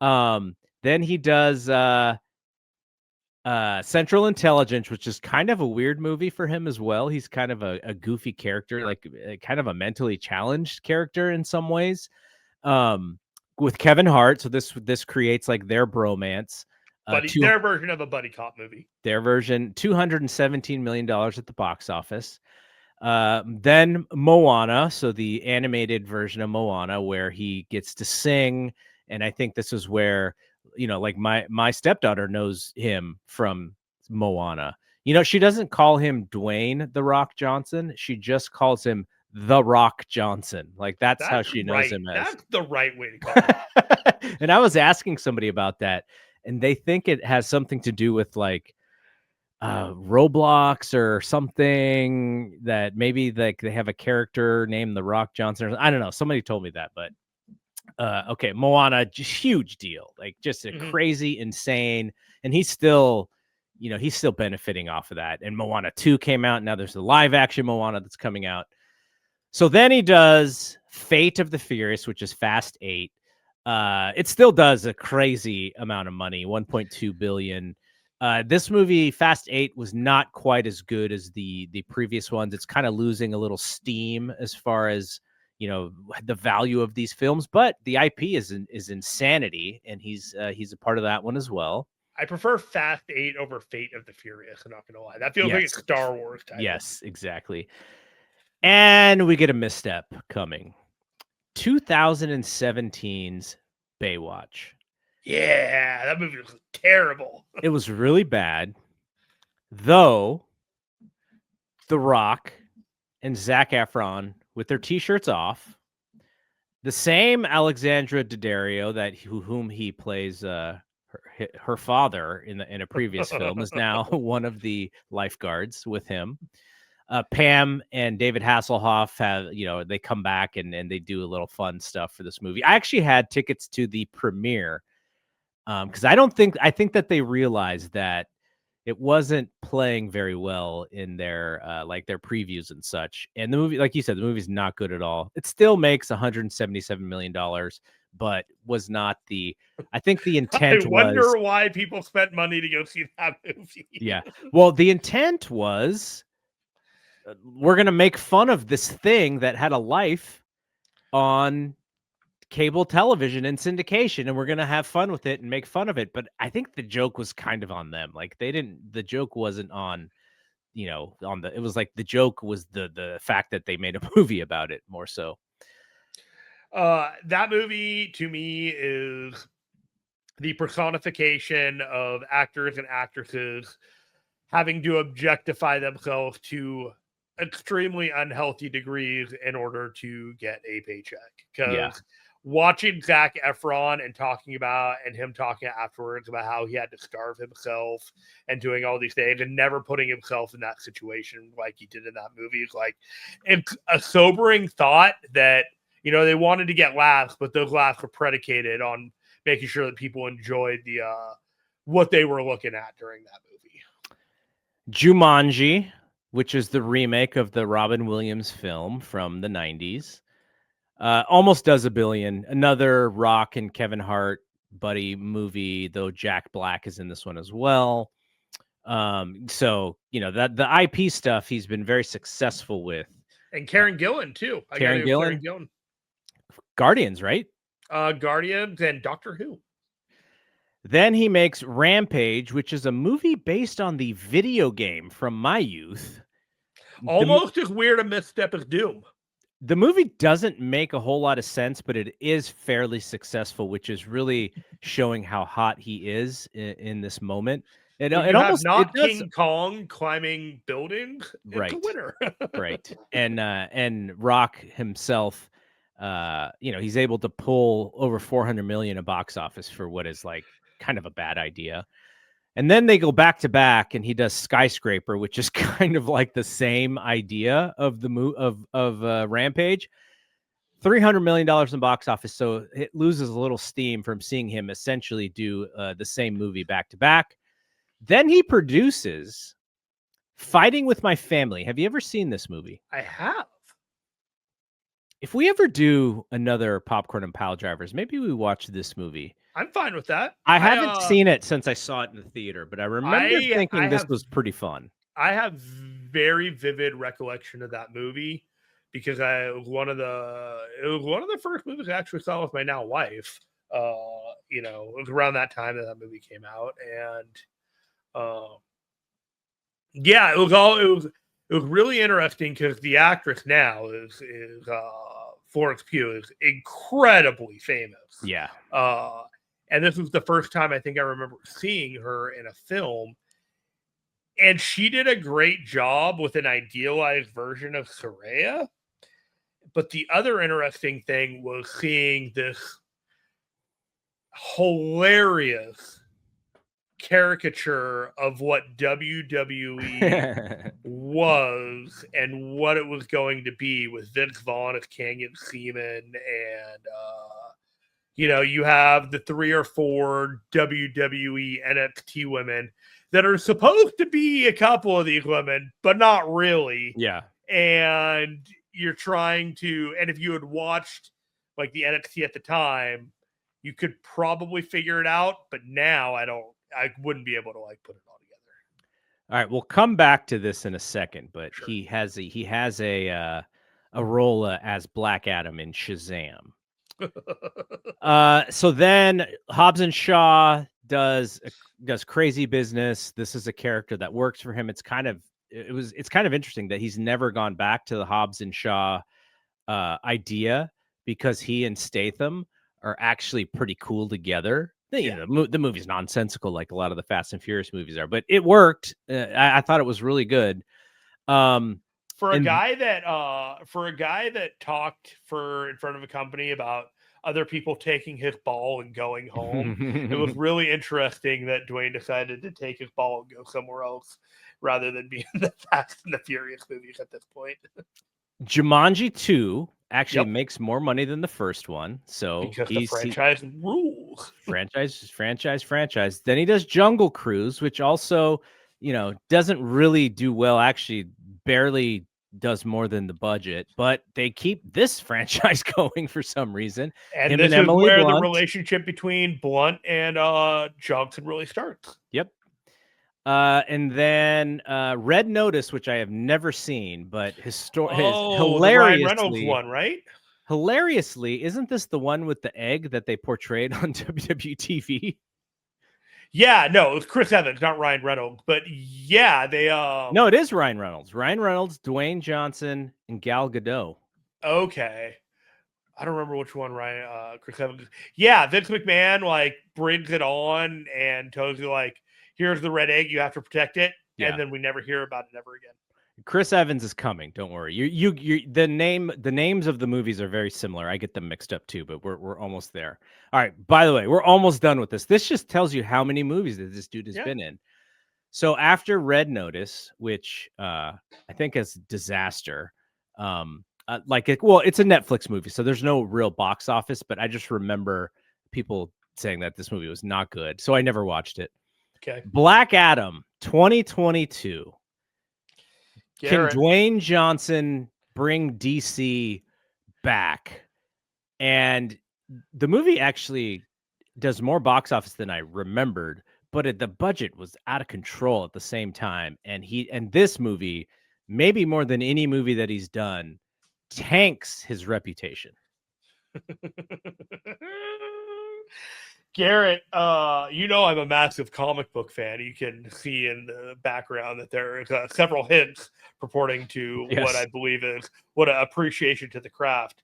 Then he does Central Intelligence, which is kind of a weird movie for him as well. He's kind of a goofy character, like kind of a mentally challenged character in some ways. With Kevin Hart, so this creates like their bromance. Their version of a buddy cop movie. Their version, $217 million at the box office. Then Moana, so the animated version of Moana, where he gets to sing, and I think this is where, like my stepdaughter knows him from Moana. She doesn't call him Dwayne The Rock Johnson. She just calls him The Rock Johnson. Like that's how she knows him as. That's the right way to call him. And I was asking somebody about that, and they think it has something to do with like Roblox or something, that maybe like they have a character named The Rock Johnson. I don't know. Somebody told me that, but okay. Moana, just huge deal. Like just a crazy, insane. And he's still benefiting off of that. And Moana 2 came out. Now there's the live action Moana that's coming out. So then he does Fate of the Furious, which is Fast 8. It still does a crazy amount of money, 1.2 billion. This movie, Fast 8, was not quite as good as the previous ones. It's kind of losing a little steam as far as, the value of these films, but the IP is insanity, and he's a part of that one as well. I prefer Fast 8 over Fate of the Furious. I'm not going to lie. That feels like a Star Wars title. Yes, exactly. And we get a misstep coming. 2017's Baywatch. Yeah, that movie was terrible. It was really bad, though. The Rock and Zac Efron with their t-shirts off. The same Alexandra Daddario whom he plays her father in a previous film is now one of the lifeguards with him. Pam and David Hasselhoff have, they come back and they do a little fun stuff for this movie. I actually had tickets to the premiere because I think that they realized that it wasn't playing very well in their like their previews and such. And the movie, like you said, the movie's not good at all. It still makes $177 million, but was not the. I think the I intent was, wonder why people spent money to go see that movie. yeah. Well, the intent was we're gonna make fun of this thing that had a life on cable television and syndication, and we're gonna have fun with it and make fun of it. But I think the joke was kind of on them. Like the joke wasn't on, on the. It was like the joke was the fact that they made a movie about it more so. That movie to me is the personification of actors and actresses having to objectify themselves to extremely unhealthy degrees in order to get a paycheck. Because watching Zac Efron and him talking afterwards about how he had to starve himself and doing all these things and never putting himself in that situation like he did in that movie is like, it's a sobering thought that, they wanted to get laughs, but those laughs were predicated on making sure that people enjoyed the what they were looking at during that movie. Jumanji, which is the remake of the Robin Williams film from the 90s, almost does $1 billion. Another Rock and Kevin Hart buddy movie, though Jack Black is in this one as well. So that the IP stuff he's been very successful with. And Karen Gillan too. Karen Gillan. Guardians, right? Guardians and Doctor Who. Then he makes Rampage, which is a movie based on the video game from my youth. Almost as weird a misstep as Doom. The movie doesn't make a whole lot of sense, but it is fairly successful, which is really showing how hot he is in this moment. It almost not King Kong climbing buildings. Right. It's a winner. Right. And Rock himself, he's able to pull over 400 million in box office for what is like kind of a bad idea. And then they go back to back, and he does Skyscraper, which is kind of like the same idea of the Rampage. $300 million in box office, so it loses a little steam from seeing him essentially do the same movie back to back. Then he produces Fighting with My Family. Have you ever seen this movie? I have. If we ever do another Popcorn and Piledrivers, maybe we watch this movie. I'm fine with that. I haven't seen it since I saw it in the theater, but I remember thinking this was pretty fun. I have very vivid recollection of that movie because it was one of the first movies I actually saw with my now wife. It was around that time that movie came out, and it was really interesting because the actress now is Florence Pugh is incredibly famous. Yeah. And this was the first time I think I remember seeing her in a film. And she did a great job with an idealized version of Soraya. But the other interesting thing was seeing this hilarious caricature of what WWE was and what it was going to be with Vince Vaughn as Canyon Seaman, and you have the 3 or 4 WWE NXT women that are supposed to be a couple of these women, but not really. Yeah. And you're trying to, and if you had watched like the NXT at the time, you could probably figure it out. But now I wouldn't be able to like put it all together. All right, we'll come back to this in a second, but Sure. he has a role as Black Adam in Shazam. So then Hobbs and Shaw does crazy business. This is a character that works for him. It's kind of interesting that he's never gone back to the Hobbs and Shaw idea, because he and Statham are actually pretty cool together. The movie's nonsensical like a lot of the Fast and Furious movies are, but it worked. I thought it was really good. For a guy that talked in front of a company about other people taking his ball and going home, it was really interesting that Dwayne decided to take his ball and go somewhere else rather than be in the Fast and the Furious movies at this point. Jumanji 2 actually makes more money than the first one, so because the franchise rules. Franchise. Then he does Jungle Cruise, which also doesn't really do well. Actually, barely does more than the budget, but they keep this franchise going for some reason. And Him this and is Emily where the Blunt. relationship between Blunt and Johnson really starts. Yep. And then Red Notice, which I have never seen, but The Ryan Reynolds one, right? Hilariously, isn't this the one with the egg that they portrayed on WWTV? Yeah, no, it was Chris Evans, not Ryan Reynolds. But yeah, they No, it is Ryan Reynolds. Ryan Reynolds, Dwayne Johnson, and Gal Gadot. Okay. I don't remember which one Ryan Chris Evans. Yeah, Vince McMahon like brings it on and tells you like, here's the red egg, you have to protect it, Yeah. and then we never hear about it ever again. Chris Evans is coming. Don't worry. The names of the movies are very similar. I get them mixed up too, but we're almost there. All right. By the way, we're almost done with this. This just tells you how many movies that this dude has been in. So after Red Notice, which I think is disaster, it's a Netflix movie, so there's no real box office. But I just remember people saying that this movie was not good, so I never watched it. Okay. Black Adam, 2022. Garrett. Can Dwayne Johnson bring DC back? And the movie actually does more box office than I remembered, but the budget was out of control at the same time. And this movie, maybe more than any movie that he's done, tanks his reputation. Garrett, I'm a massive comic book fan. You can see in the background that there are several hints purporting to what I believe is what an appreciation to the craft.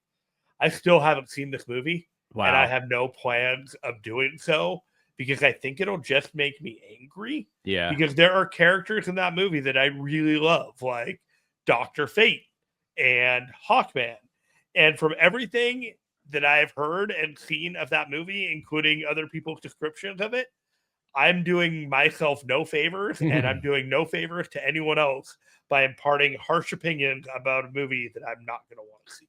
I still haven't seen this movie, and I have no plans of doing so because I think it'll just make me angry. Yeah. Because there are characters in that movie that I really love, like Dr. Fate and Hawkman. And from everything that I've heard and seen of that movie, including other people's descriptions of it, I'm doing myself no favors, and I'm doing no favors to anyone else by imparting harsh opinions about a movie that I'm not going to want to see.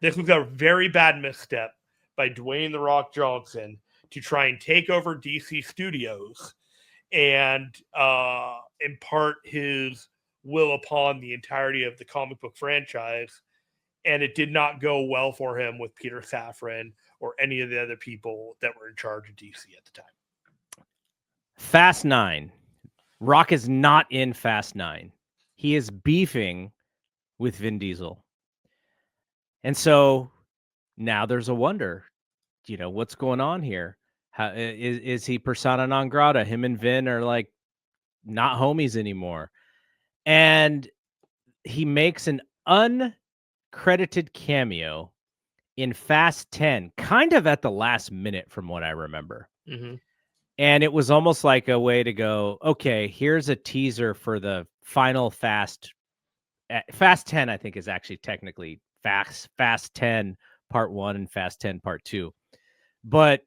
This was a very bad misstep by Dwayne "The Rock" Johnson to try and take over DC Studios and impart his will upon the entirety of the comic book franchise. And it did not go well for him with Peter Safran or any of the other people that were in charge of DC at the time. Fast 9. Rock is not in Fast 9. He is beefing with Vin Diesel. And so now there's a wonder, what's going on here? How is he persona non grata? Him and Vin are like not homies anymore. And he makes an uncredited cameo in Fast 10, kind of at the last minute from what I remember. Mm-hmm. And it was almost like a way to go, okay, here's a teaser for the final Fast 10, I think, is actually technically Fast 10 Part 1 and Fast 10 Part 2. But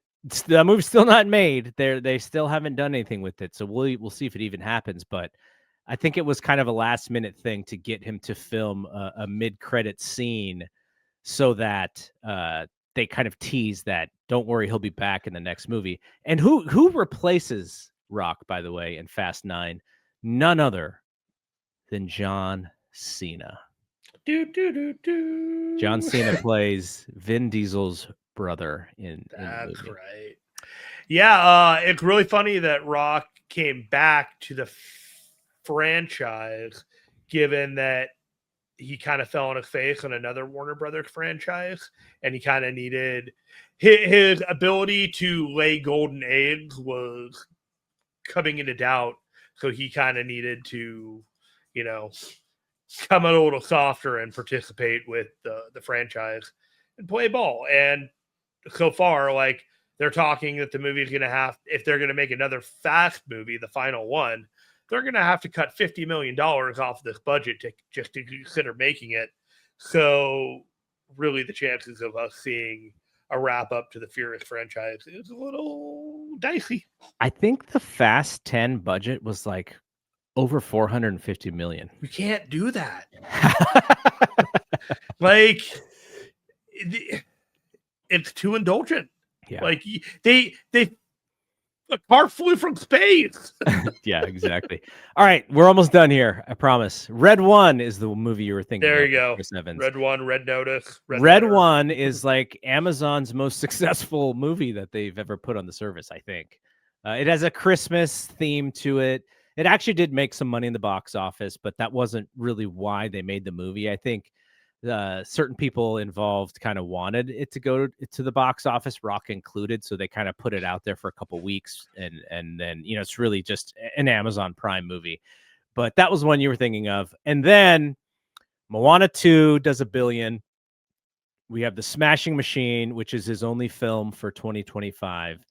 the movie's still not made. They still haven't done anything with it. So we'll see if it even happens. But I think it was kind of a last minute thing to get him to film a mid-credit scene so that they kind of tease that, don't worry, he'll be back in the next movie. And who replaces Rock, by the way, in Fast 9? None other than John Cena. John Cena plays Vin Diesel's brother in the movie. Right. Yeah, it's really funny that Rock came back to the franchise, given that he kind of fell on his face on another Warner Brothers franchise, and he kind of needed his ability to lay golden eggs was coming into doubt. So he kind of needed to, come a little softer and participate with the franchise and play ball. And so far, like, they're talking that the movie is going to have, if they're going to make another Fast movie, the final one, they're going to have to cut $50 million off this budget to consider making it. So really the chances of us seeing a wrap up to the Furious franchise is a little dicey. I think the Fast 10 budget was like over 450 million. We can't do that. Like, it's too indulgent. Yeah. Like they The car flew from space. Yeah, exactly. All right, we're almost done here. I promise. Red One is the movie you were thinking There of. you go. Chris Evans. Red One, Red Notice. Red One is like Amazon's most successful movie that they've ever put on the service, I think. It has a Christmas theme to it. It actually did make some money in the box office, but that wasn't really why they made the movie. I think certain people involved kind of wanted it to go to the box office, Rock included, so they kind of put it out there for a couple weeks, and then it's really just an Amazon Prime movie. But that was one you were thinking of, and then Moana 2 does $1 billion. We have The Smashing Machine, which is his only film for 2025.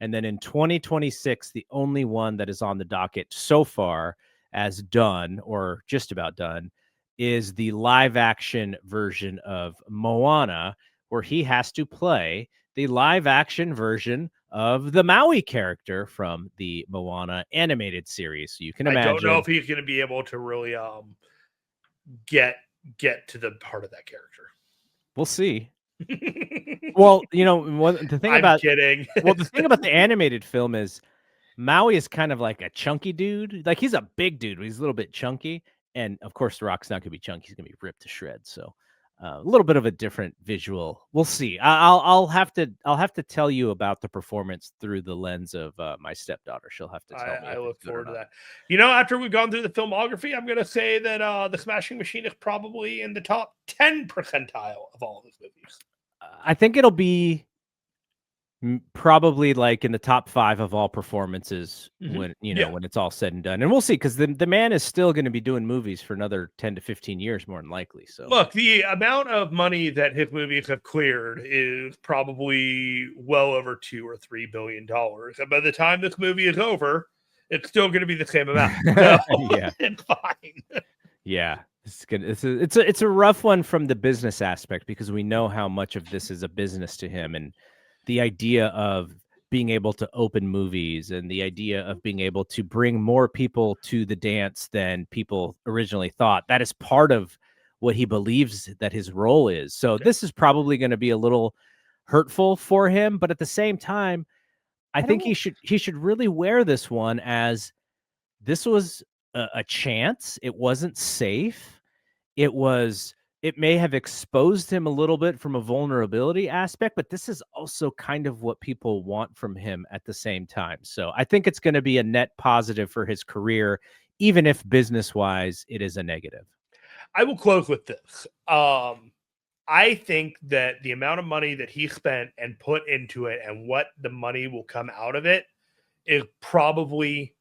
And then in 2026, the only one that is on the docket so far as done, or just about done, is the live action version of Moana, where he has to play the live action version of the Maui character from the Moana animated series. So you can imagine. I don't know if he's going to be able to really get to the part of that character. We'll see. Well, the thing I'm kidding. Well, the thing about the animated film is Maui is kind of like a chunky dude. Like, he's a big dude, but he's a little bit chunky. And of course, The Rock's not going to be chunky; he's going to be ripped to shreds. So, a little bit of a different visual. We'll see. I'll have to tell you about the performance through the lens of my stepdaughter. She'll have to tell me. I look forward to that. After we've gone through the filmography, I'm going to say that The Smashing Machine is probably in the top 10 percentile of all of his movies. I think it'll be probably like in the top 5 of all performances when when it's all said and done. And we'll see, because the man is still going to be doing movies for another 10 to 15 years, more than likely. So look, the amount of money that his movies have cleared is probably well over $2 or $3 billion. And by the time this movie is over, it's still going to be the same amount. So yeah, it's fine. Yeah. It's a rough one from the business aspect, because we know how much of this is a business to him, and the idea of being able to open movies and the idea of being able to bring more people to the dance than people originally thought, that is part of what he believes that his role is. So this is probably going to be a little hurtful for him, but at the same time, I think he should really wear this one as this was a chance. It wasn't safe. It may have exposed him a little bit from a vulnerability aspect, but this is also kind of what people want from him at the same time. So I think it's going to be a net positive for his career, even if business-wise it is a negative. I will close with this. I think that the amount of money that he spent and put into it and what the money will come out of it is probably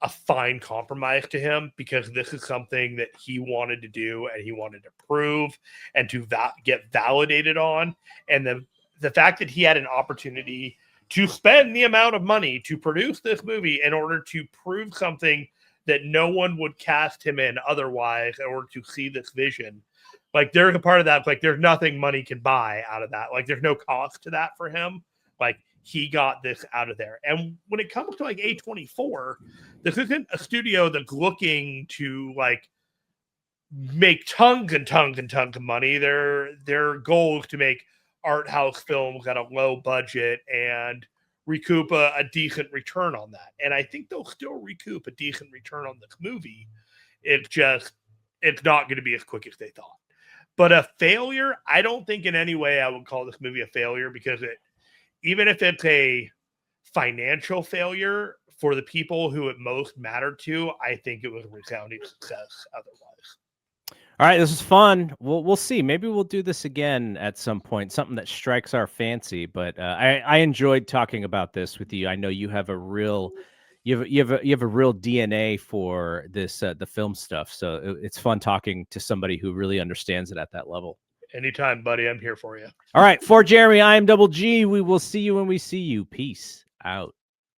a fine compromise to him, because this is something that he wanted to do and he wanted to prove and to get validated on. And the fact that he had an opportunity to spend the amount of money to produce this movie in order to prove something that no one would cast him in otherwise, in order to see this vision. Like, there's a part of that, like, there's nothing money can buy out of that. Like, there's no cost to that for him. Like, he got this out of there. And when it comes to like A24, this isn't a studio that's looking to like make tons and tons and tons of money. Their goal is to make art house films at a low budget and recoup a decent return on that. And I think they'll still recoup a decent return on this movie. It's not going to be as quick as they thought. But a failure, I don't think in any way I would call this movie a failure, because even if it's a financial failure for the people who it most mattered to, I think it was a resounding success otherwise. All right, this is fun. We'll see. Maybe we'll do this again at some point, something that strikes our fancy. But I enjoyed talking about this with you. I know you have a real you have a real DNA for this the film stuff. So it's fun talking to somebody who really understands it at that level. Anytime, buddy. I'm here for you. All right. For Jeremy, I am Double G. We will see you when we see you. Peace out.